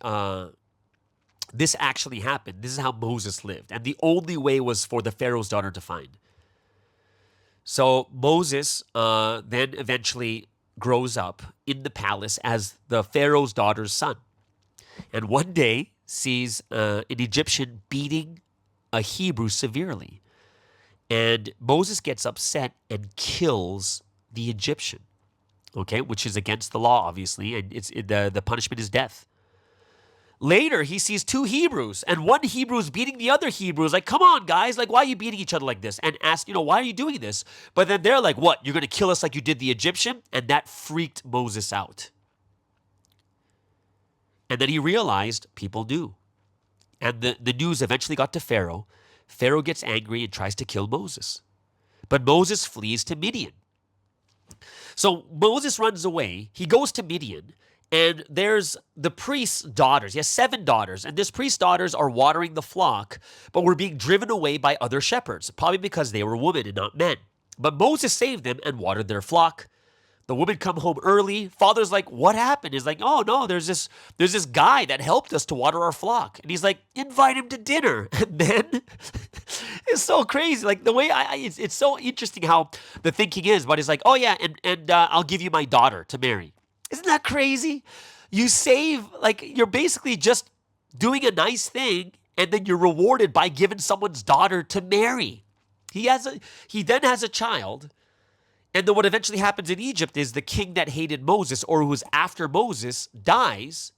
Speaker 2: this actually happened. This is how Moses lived. And the only way was for the Pharaoh's daughter to find. So Moses then eventually grows up in the palace as the Pharaoh's daughter's son. And one day sees an Egyptian beating a Hebrew severely. And Moses gets upset and kills the Egyptian, okay, which is against the law, obviously, and the punishment is death. Later, he sees two Hebrews, and one Hebrew is beating the other Hebrew. He's like, come on, guys, like, why are you beating each other like this? And asks, why are you doing this? But then they're like, what, you're going to kill us like you did the Egyptian? And that freaked Moses out. And then he realized people knew. And the news eventually got to Pharaoh. Pharaoh gets angry and tries to kill Moses. But Moses flees to Midian. So Moses runs away. He goes to Midian. And there's the priest's daughters. He has 7 daughters. And this priest's daughters are watering the flock, but were being driven away by other shepherds, probably because they were women and not men. But Moses saved them and watered their flock. The women come home early. Father's like, what happened? He's like, oh no, there's this guy that helped us to water our flock. And he's like, invite him to dinner. And then it's so crazy. Like the way it's so interesting how the thinking is, but it's like, oh yeah, and I'll give you my daughter to marry. Isn't that crazy? You save, like you're basically just doing a nice thing and then you're rewarded by giving someone's daughter to marry. He then has a child. And then what eventually happens in Egypt is the king that hated Moses or who was after Moses dies,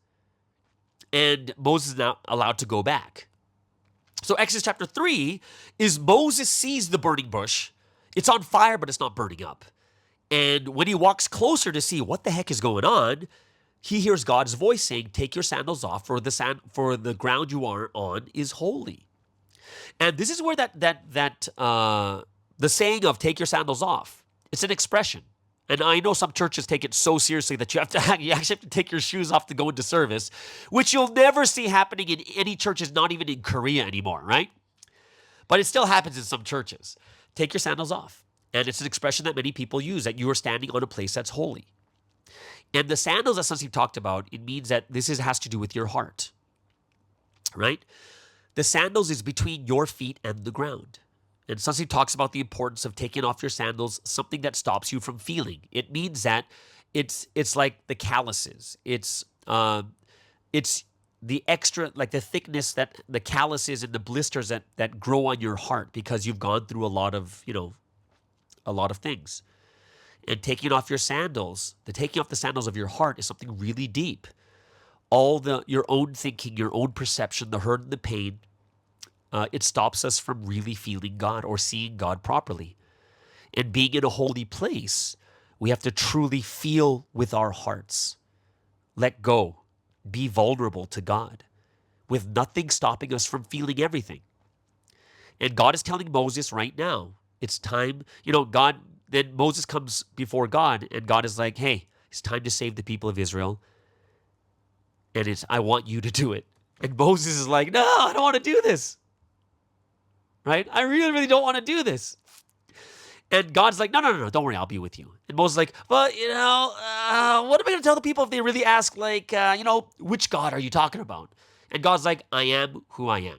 Speaker 2: and Moses is now allowed to go back. So Exodus chapter 3 is Moses sees the burning bush. It's on fire, but it's not burning up. And when he walks closer to see what the heck is going on, he hears God's voice saying, take your sandals off, for the ground you are on is holy. And this is where the saying of take your sandals off, it's an expression. And I know some churches take it so seriously that you actually have to take your shoes off to go into service, which you'll never see happening in any churches, not even in Korea anymore, right? But it still happens in some churches. Take your sandals off. And it's an expression that many people use, that you are standing on a place that's holy. And the sandals that Sansi talked about, it means that has to do with your heart, right? The sandals is between your feet and the ground. And Sansi talks about the importance of taking off your sandals, something that stops you from feeling. It means that it's like the calluses. It's the extra, like the thickness that the calluses and the blisters that grow on your heart because you've gone through a lot of things. And taking off your sandals, taking off the sandals of your heart is something really deep. Your own thinking, your own perception, the hurt and the pain, it stops us from really feeling God or seeing God properly. And being in a holy place, we have to truly feel with our hearts. Let go. Be vulnerable to God, with nothing stopping us from feeling everything. And God is telling Moses right now, it's time, then Moses comes before God, and God is like, hey, it's time to save the people of Israel. And I want you to do it. And Moses is like, no, I don't want to do this. Right? I really, really don't want to do this. And God's like, no, don't worry, I'll be with you. And Moses is like, well, what am I going to tell the people if they really ask, which God are you talking about? And God's like, I am who I am.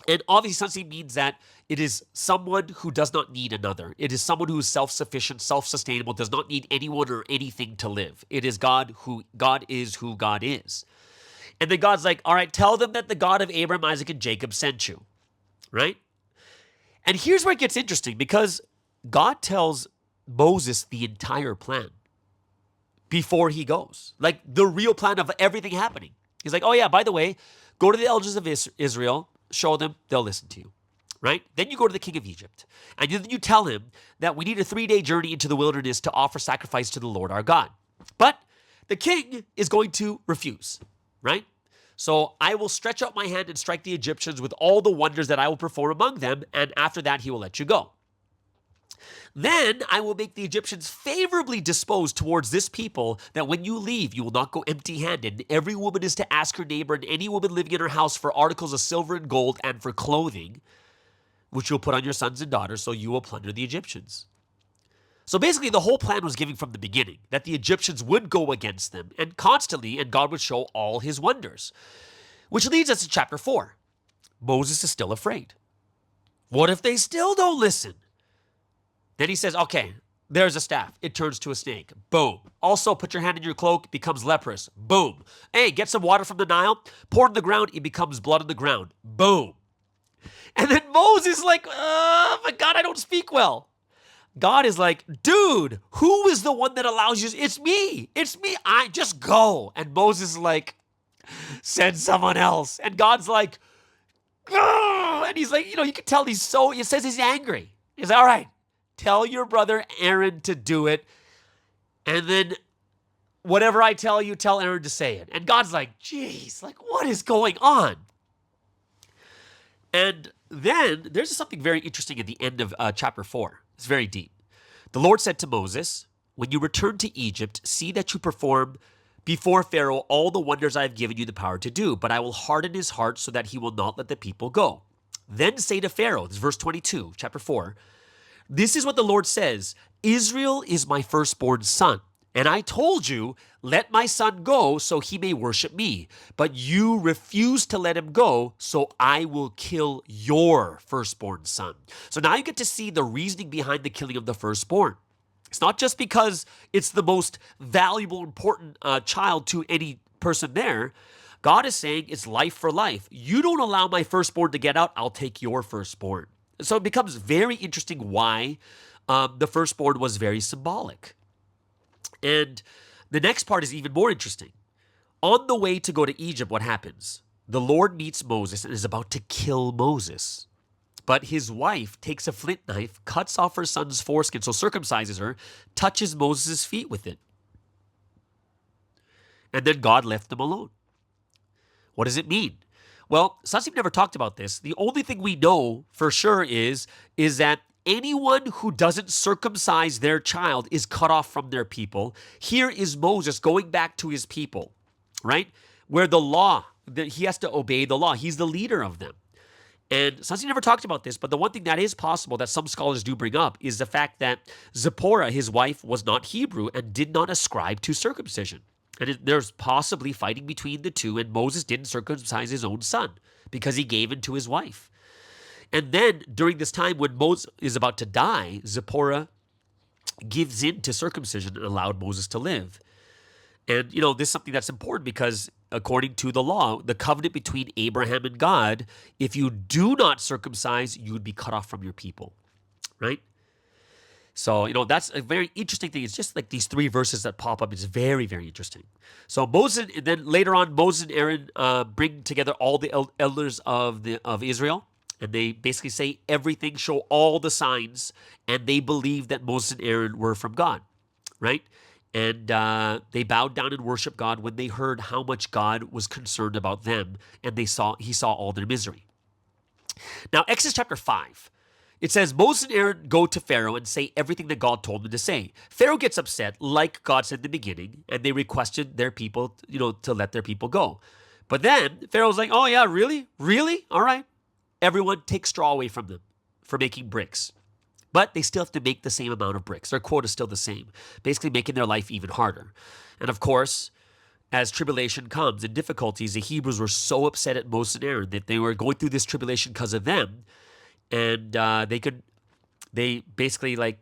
Speaker 2: And obviously, Sansi means that it is someone who does not need another. It is someone who is self-sufficient, self-sustainable, does not need anyone or anything to live. It is God who God is. And then God's like, all right, tell them that the God of Abraham, Isaac, and Jacob sent you. Right? And here's where it gets interesting, because God tells Moses the entire plan before he goes. Like the real plan of everything happening. He's like, oh yeah, by the way, go to the elders of Israel, show them, they'll listen to you. Right? Then you go to the king of Egypt, and then you tell him that we need a 3-day journey into the wilderness to offer sacrifice to the Lord our God. But the king is going to refuse, right? So I will stretch out my hand and strike the Egyptians with all the wonders that I will perform among them, and after that he will let you go. Then I will make the Egyptians favorably disposed towards this people, that when you leave, you will not go empty-handed. Every woman is to ask her neighbor and any woman living in her house for articles of silver and gold and for clothing, which you'll put on your sons and daughters, so you will plunder the Egyptians. So basically, the whole plan was given from the beginning, that the Egyptians would go against them and constantly, and God would show all his wonders. Which leads us to chapter 4. Moses is still afraid. What if they still don't listen? Then he says, okay, there's a staff. It turns to a snake. Boom. Also, put your hand in your cloak, becomes leprous. Boom. Hey, get some water from the Nile, pour it on the ground, it becomes blood on the ground. Boom. And then Moses is like, but God, I don't speak well. God is like, dude, who is the one that allows you? It's me. I just go. And Moses is like, send someone else. And God's like, and he's like, you can tell it says he's angry. He's like, all right, tell your brother Aaron to do it. And then whatever I tell you, tell Aaron to say it. And God's like, geez, what is going on? And then there's something very interesting at the end of chapter 4. It's very deep. The Lord said to Moses, when you return to Egypt, see that you perform before Pharaoh all the wonders I have given you the power to do, but I will harden his heart so that he will not let the people go. Then say to Pharaoh, this is verse 22, chapter 4, this is what the Lord says, Israel is my firstborn son. And I told you, let my son go so he may worship me. But you refuse to let him go, so I will kill your firstborn son. So now you get to see the reasoning behind the killing of the firstborn. It's not just because it's the most valuable, important child to any person there. God is saying it's life for life. You don't allow my firstborn to get out, I'll take your firstborn. So it becomes very interesting why the firstborn was very symbolic. And the next part is even more interesting. On the way to go to Egypt, what happens? The Lord meets Moses and is about to kill Moses. But his wife takes a flint knife, cuts off her son's foreskin, so circumcises her, touches Moses' feet with it. And then God left them alone. What does it mean? Well, Sasim never talked about this. The only thing we know for sure is that anyone who doesn't circumcise their child is cut off from their people. Here is Moses going back to his people, right? Where the law, he has to obey the law. He's the leader of them. And Sansi never talked about this, but the one thing that is possible that some scholars do bring up is the fact that Zipporah, his wife, was not Hebrew and did not ascribe to circumcision. And there's possibly fighting between the two, and Moses didn't circumcise his own son because he gave in to his wife. And then during this time when Moses is about to die, Zipporah gives in to circumcision and allowed Moses to live. And, this is something that's important because according to the law, the covenant between Abraham and God, if you do not circumcise, you would be cut off from your people, right? So, that's a very interesting thing. It's just like these 3 verses that pop up. It's very, very interesting. So Moses, and then later on, Moses and Aaron bring together all the elders of Israel. And they basically say everything, show all the signs, and they believe that Moses and Aaron were from God, right? And they bowed down and worshiped God when they heard how much God was concerned about them, and he saw all their misery. Now, Exodus chapter 5, it says, Moses and Aaron go to Pharaoh and say everything that God told them to say. Pharaoh gets upset, like God said in the beginning, and they requested their people, to let their people go. But then Pharaoh's like, oh yeah, really? Really? All right. Everyone take straw away from them for making bricks. But they still have to make the same amount of bricks. Their quota is still the same, basically making their life even harder. And of course, as tribulation comes and difficulties, the Hebrews were so upset at Moses and Aaron that they were going through this tribulation because of them. And they basically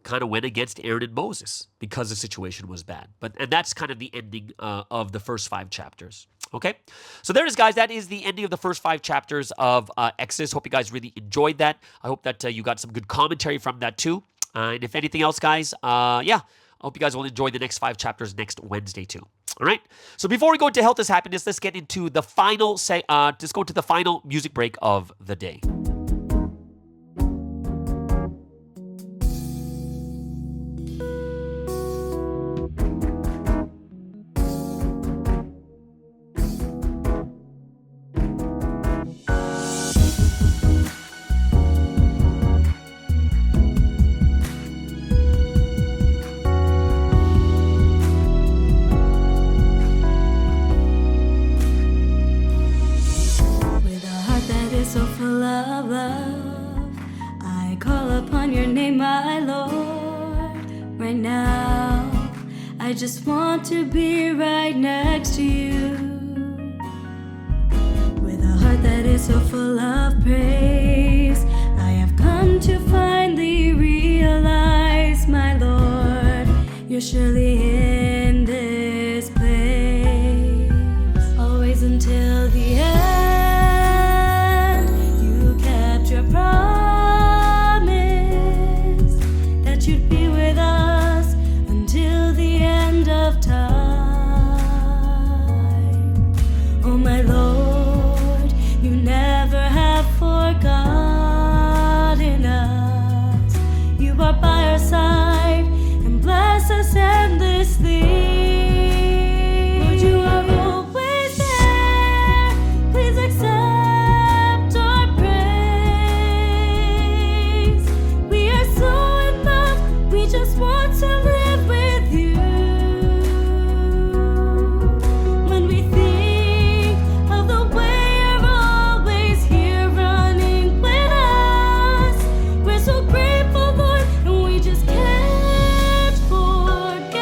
Speaker 2: kind of went against Aaron and Moses because the situation was bad. And that's kind of the ending of the first 5 chapters. Okay, so there it is, guys. That is the ending of the first 5 chapters of Exodus. Hope you guys really enjoyed that. I hope that you got some good commentary from that too. And if anything else, guys, I hope you guys will enjoy the next 5 chapters next Wednesday too. All right. So before we go into health is happiness, let's get into the final let's go to the final music break of the day.
Speaker 4: I just want to be right next to you. With a heart that is so full of praise, I have come to finally realize, my Lord, you're surely in this place. Always until the end, you kept your promise that you'd be with us until the end of time. Oh my Lord, you never have forgotten us. You are by our side and bless us endlessly. Lord, you are always there. Please accept our praise. We are so in love, we just want to live with you. When we think of the way you're always here running with us, we're so grateful, Lord, and we just can't forget.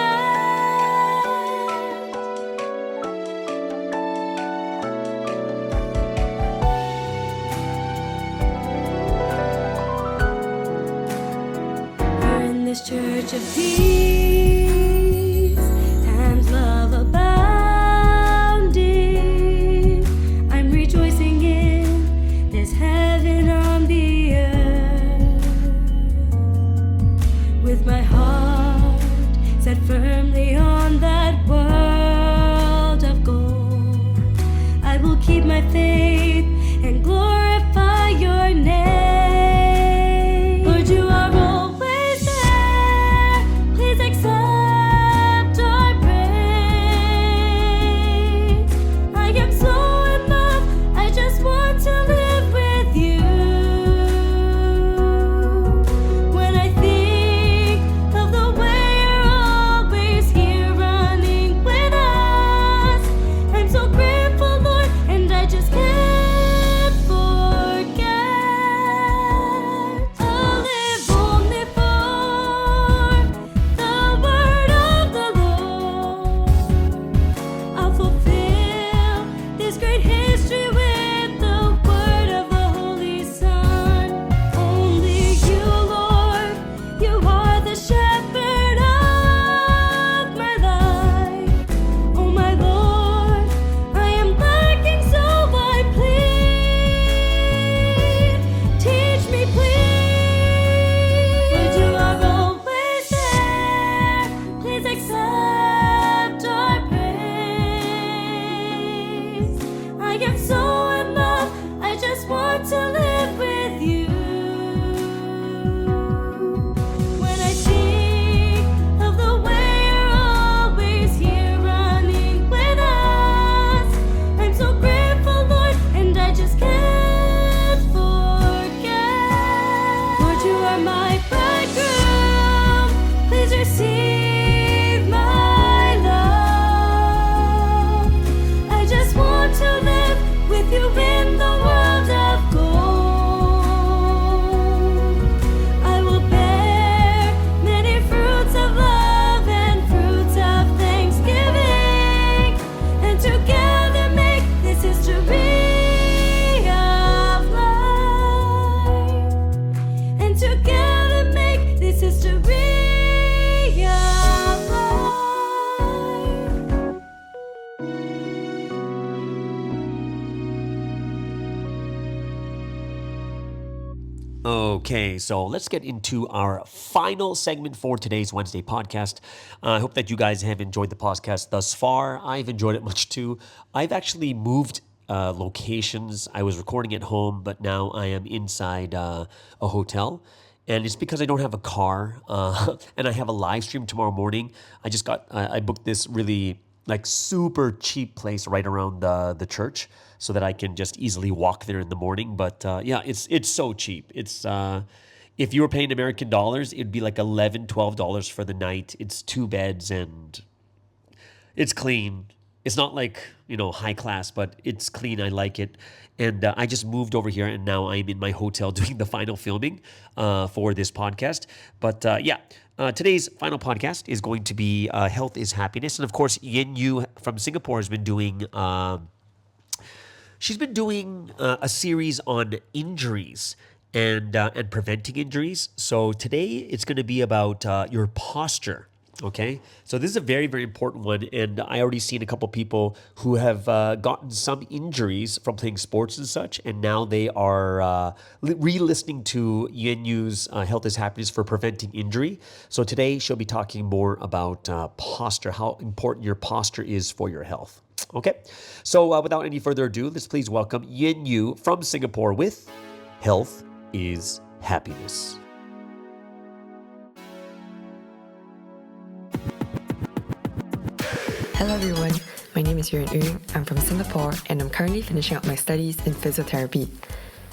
Speaker 4: We're in this church of peace and love abounding. I'm rejoicing in this heaven on the earth. With my heart set firmly on that world of gold, I will keep my faith and glorify your name. Lord, you are always there. Please accept
Speaker 2: Okay, so let's get into our final segment for today's Wednesday podcast. I hope that you guys have enjoyed the podcast thus far. I've enjoyed it much too. I've actually moved locations. I was recording at home, but now I am inside a hotel. And it's because I don't have a car, and I have a live stream tomorrow morning. I booked this really like super cheap place right around the church, so that I can just easily walk there in the morning. But yeah, it's so cheap. It's if you were paying American dollars, it'd be like $11-12 for the night. It's 2 beds and it's clean. It's not like, high class, but it's clean. I like it. And I just moved over here, and now I'm in my hotel doing the final filming for this podcast. But today's final podcast is going to be Health is Happiness. And of course, Yin Yu from Singapore has been doing... she's been doing a series on injuries and preventing injuries. So today it's going to be about your posture. Okay, so this is a very, very important one, and I already seen a couple people who have gotten some injuries from playing sports and such, and now they are re-listening to Yen Yu's Health is Happiness for preventing injury. So today she'll be talking more about posture, how important your posture is for your health. Okay, so without any further ado, let's please welcome Yen Yu from Singapore with Health is Happiness.
Speaker 5: Hello everyone, my name is Yuan Yu. I'm from Singapore and I'm currently finishing up my studies in physiotherapy.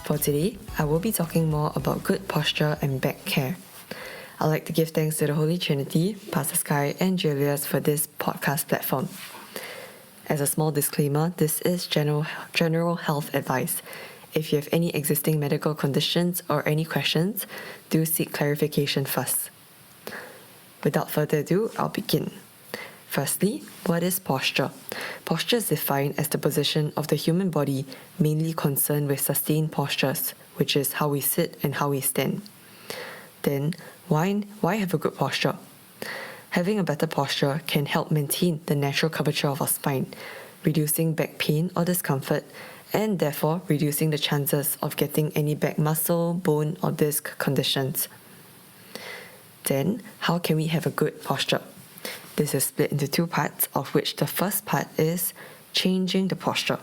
Speaker 5: For today, I will be talking more about good posture and back care. I'd like to give thanks to the Holy Trinity, Pastor Sky and Julius for this podcast platform. As a small disclaimer, this is general health advice. If you have any existing medical conditions or any questions, do seek clarification first. Without further ado, I'll begin. Firstly, what is posture? Posture is defined as the position of the human body mainly concerned with sustained postures, which is how we sit and how we stand. Then, why have a good posture? Having a better posture can help maintain the natural curvature of our spine, reducing back pain or discomfort, and therefore reducing the chances of getting any back muscle, bone, or disc conditions. Then, how can we have a good posture? This is split into 2 parts, of which the first part is changing the posture.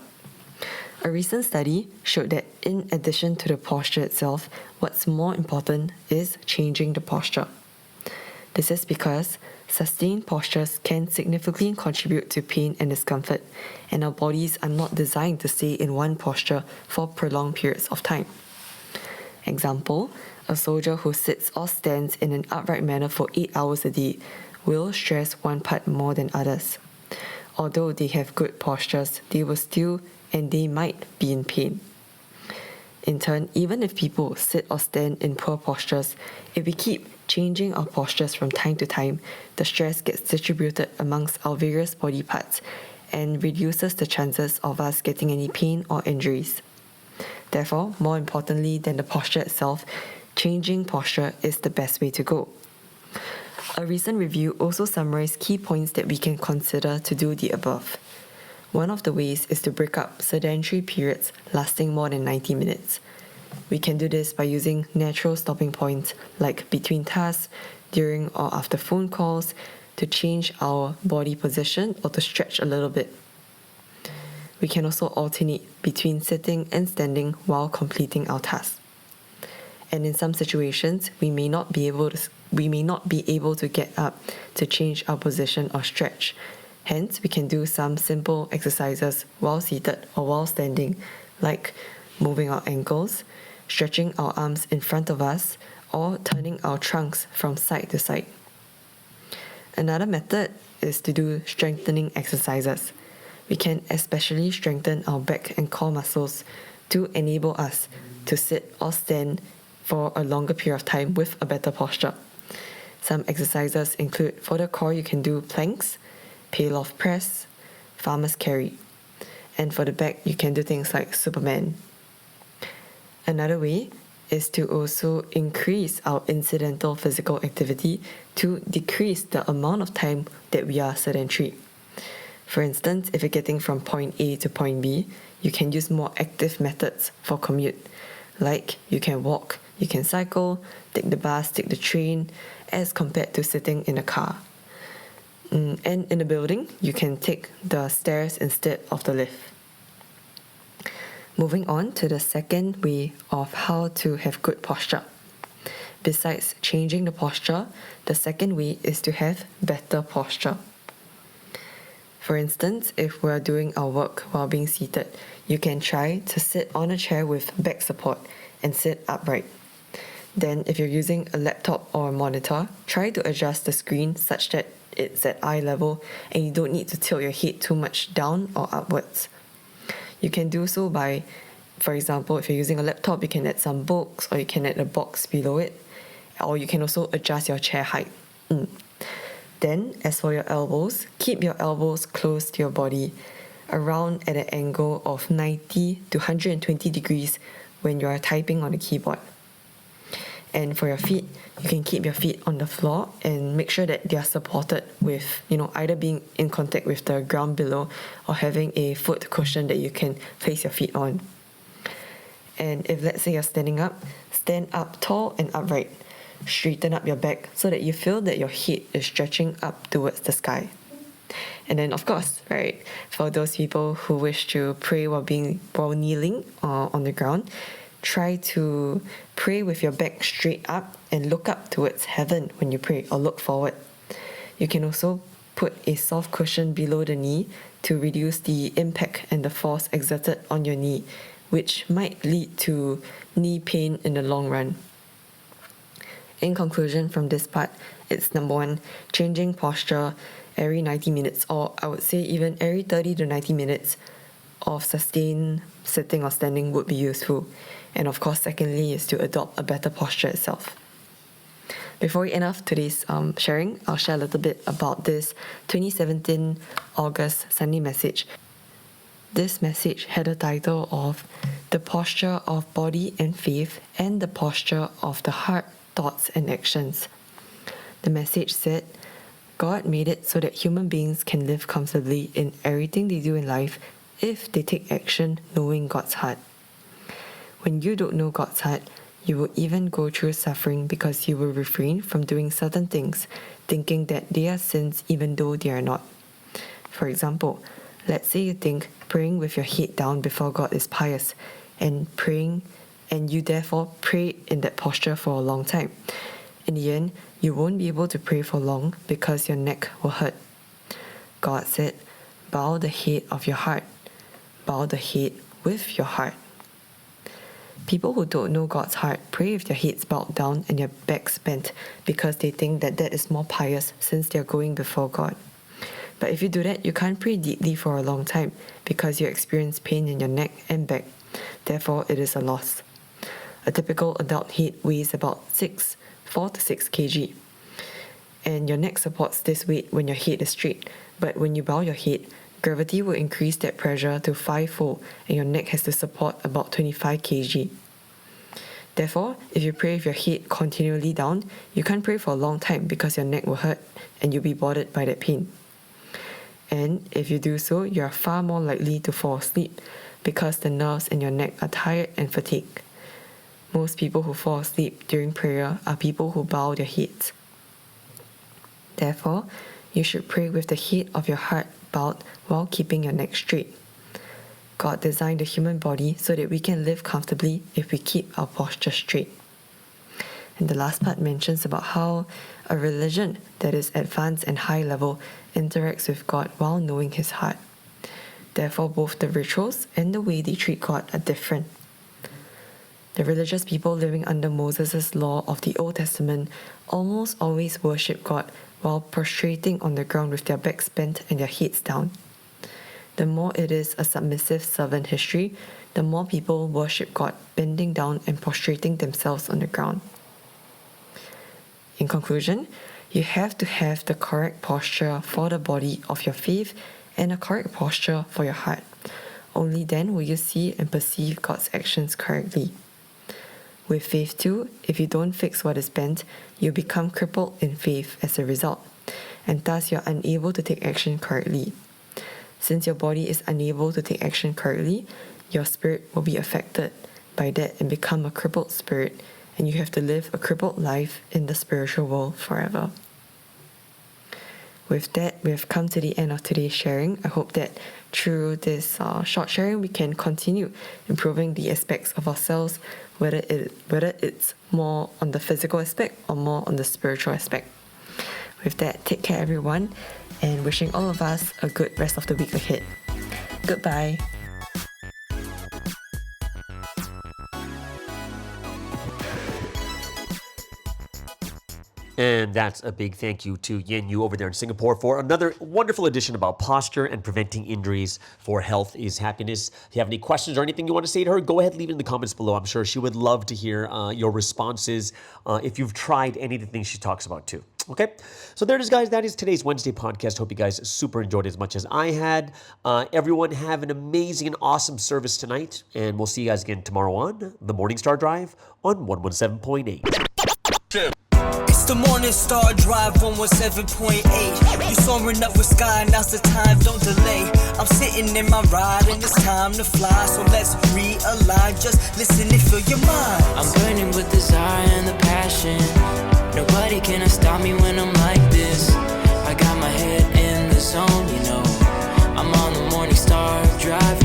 Speaker 5: A recent study showed that in addition to the posture itself, what's more important is changing the posture. This is because sustained postures can significantly contribute to pain and discomfort, and our bodies are not designed to stay in one posture for prolonged periods of time. Example, a soldier who sits or stands in an upright manner for 8 hours a day will stress one part more than others. Although they have good postures, they will still and they might be in pain. In turn, even if people sit or stand in poor postures, if we keep changing our postures from time to time, the stress gets distributed amongst our various body parts and reduces the chances of us getting any pain or injuries. Therefore, more importantly than the posture itself, changing posture is the best way to go. A recent review also summarized key points that we can consider to do the above. One of the ways is to break up sedentary periods lasting more than 90 minutes. We can do this by using natural stopping points like between tasks, during or after phone calls, to change our body position or to stretch a little bit. We can also alternate between sitting and standing while completing our tasks. And in some situations, we may not be able to get up to change our position or stretch. Hence, we can do some simple exercises while seated or while standing, like moving our ankles, stretching our arms in front of us, or turning our trunks from side to side. Another method is to do strengthening exercises. We can especially strengthen our back and core muscles to enable us to sit or stand for a longer period of time with a better posture. Some exercises include, for the core, you can do planks, pail-off press, farmer's carry. And for the back, you can do things like Superman. Another way is to also increase our incidental physical activity to decrease the amount of time that we are sedentary. For instance, if you're getting from point A to point B, you can use more active methods for commute, like you can walk You can cycle, take the bus, take the train, as compared to sitting in a car. And in a building, you can take the stairs instead of the lift. Moving on to the second way of how to have good posture. Besides changing the posture, the second way is to have better posture. For instance, if we're doing our work while being seated, you can try to sit on a chair with back support and sit upright. Then, if you're using a laptop or a monitor, try to adjust the screen such that it's at eye level and you don't need to tilt your head too much down or upwards. You can do so by, for example, if you're using a laptop, you can add some books or you can add a box below it, or you can also adjust your chair height. Then, as for your elbows, keep your elbows close to your body, around at an angle of 90 to 120 degrees when you are typing on the keyboard. And for your feet, you can keep your feet on the floor and make sure that they are supported with, either being in contact with the ground below or having a foot cushion that you can place your feet on. And if let's say you're standing up, stand up tall and upright. Straighten up your back so that you feel that your head is stretching up towards the sky. And then, of course, right, for those people who wish to pray while kneeling on the ground, try to pray with your back straight up and look up towards heaven when you pray, or look forward. You can also put a soft cushion below the knee to reduce the impact and the force exerted on your knee, which might lead to knee pain in the long run. In conclusion from this part, it's number 1, changing posture every 90 minutes, or I would say even every 30 to 90 minutes of sustained sitting or standing would be useful. And of course, secondly, is to adopt a better posture itself. Before we end off today's sharing, I'll share a little bit about this 2017 August Sunday message. This message had a title of The Posture of Body and Faith and the Posture of the Heart, Thoughts and Actions. The message said, God made it so that human beings can live comfortably in everything they do in life if they take action knowing God's heart. When you don't know God's heart, you will even go through suffering because you will refrain from doing certain things, thinking that they are sins even though they are not. For example, let's say you think praying with your head down before God is pious, and you therefore pray in that posture for a long time. In the end, you won't be able to pray for long because your neck will hurt. God said, bow the head of your heart. Bow the head with your heart. People who don't know God's heart pray with their heads bowed down and their backs bent because they think that is more pious since they are going before God. But if you do that, you can't pray deeply for a long time because you experience pain in your neck and back. Therefore, it is a loss. A typical adult head weighs about 4 to 6 kg. And your neck supports this weight when your head is straight. But when you bow your head, gravity will increase that pressure to 5-fold and your neck has to support about 25 kg. Therefore, if you pray with your head continually down, you can't pray for a long time because your neck will hurt and you'll be bothered by that pain. And if you do so, you are far more likely to fall asleep because the nerves in your neck are tired and fatigued. Most people who fall asleep during prayer are people who bow their heads. Therefore, you should pray with the head of your heart bowed while keeping your neck straight. God designed the human body so that we can live comfortably if we keep our posture straight. And the last part mentions about how a religion that is advanced and high level interacts with God while knowing His heart. Therefore, both the rituals and the way they treat God are different. The religious people living under Moses' law of the Old Testament almost always worship God while prostrating on the ground with their backs bent and their heads down. The more it is a submissive servant history, the more people worship God bending down and prostrating themselves on the ground. In conclusion, you have to have the correct posture for the body of your faith and a correct posture for your heart. Only then will you see and perceive God's actions correctly. With faith too, if you don't fix what is bent, you become crippled in faith as a result, and thus you're unable to take action correctly. Since your body is unable to take action correctly, your spirit will be affected by that and become a crippled spirit, and you have to live a crippled life in the spiritual world forever. With that, we have come to the end of today's sharing. I hope that through this short sharing, we can continue improving the aspects of ourselves, whether it's more on the physical aspect or more on the spiritual aspect. With that, take care everyone, and wishing all of us a good rest of the week ahead. Goodbye.
Speaker 2: And that's a big thank you to Yen Yu over there in Singapore for another wonderful edition about posture and preventing injuries for health is happiness. If you have any questions or anything you want to say to her, go ahead, leave it in the comments below. I'm sure she would love to hear your responses if you've tried any of the things she talks about too. Okay, so there it is, guys. That is today's Wednesday podcast. Hope you guys super enjoyed it as much as I had. Everyone have an amazing and awesome service tonight, and we'll see you guys again tomorrow on the Morning Star Drive on 117.8.
Speaker 1: It's the Morning Star Drive 117.8. You soaring up with sky, now's the time, don't delay. I'm sitting in my ride and it's time to fly. So let's realign, just listen and feel your mind.
Speaker 6: I'm burning with desire and the passion. Nobody can stop me when I'm like this. I got my head in the zone, you know. I'm on the Morning Star Drive.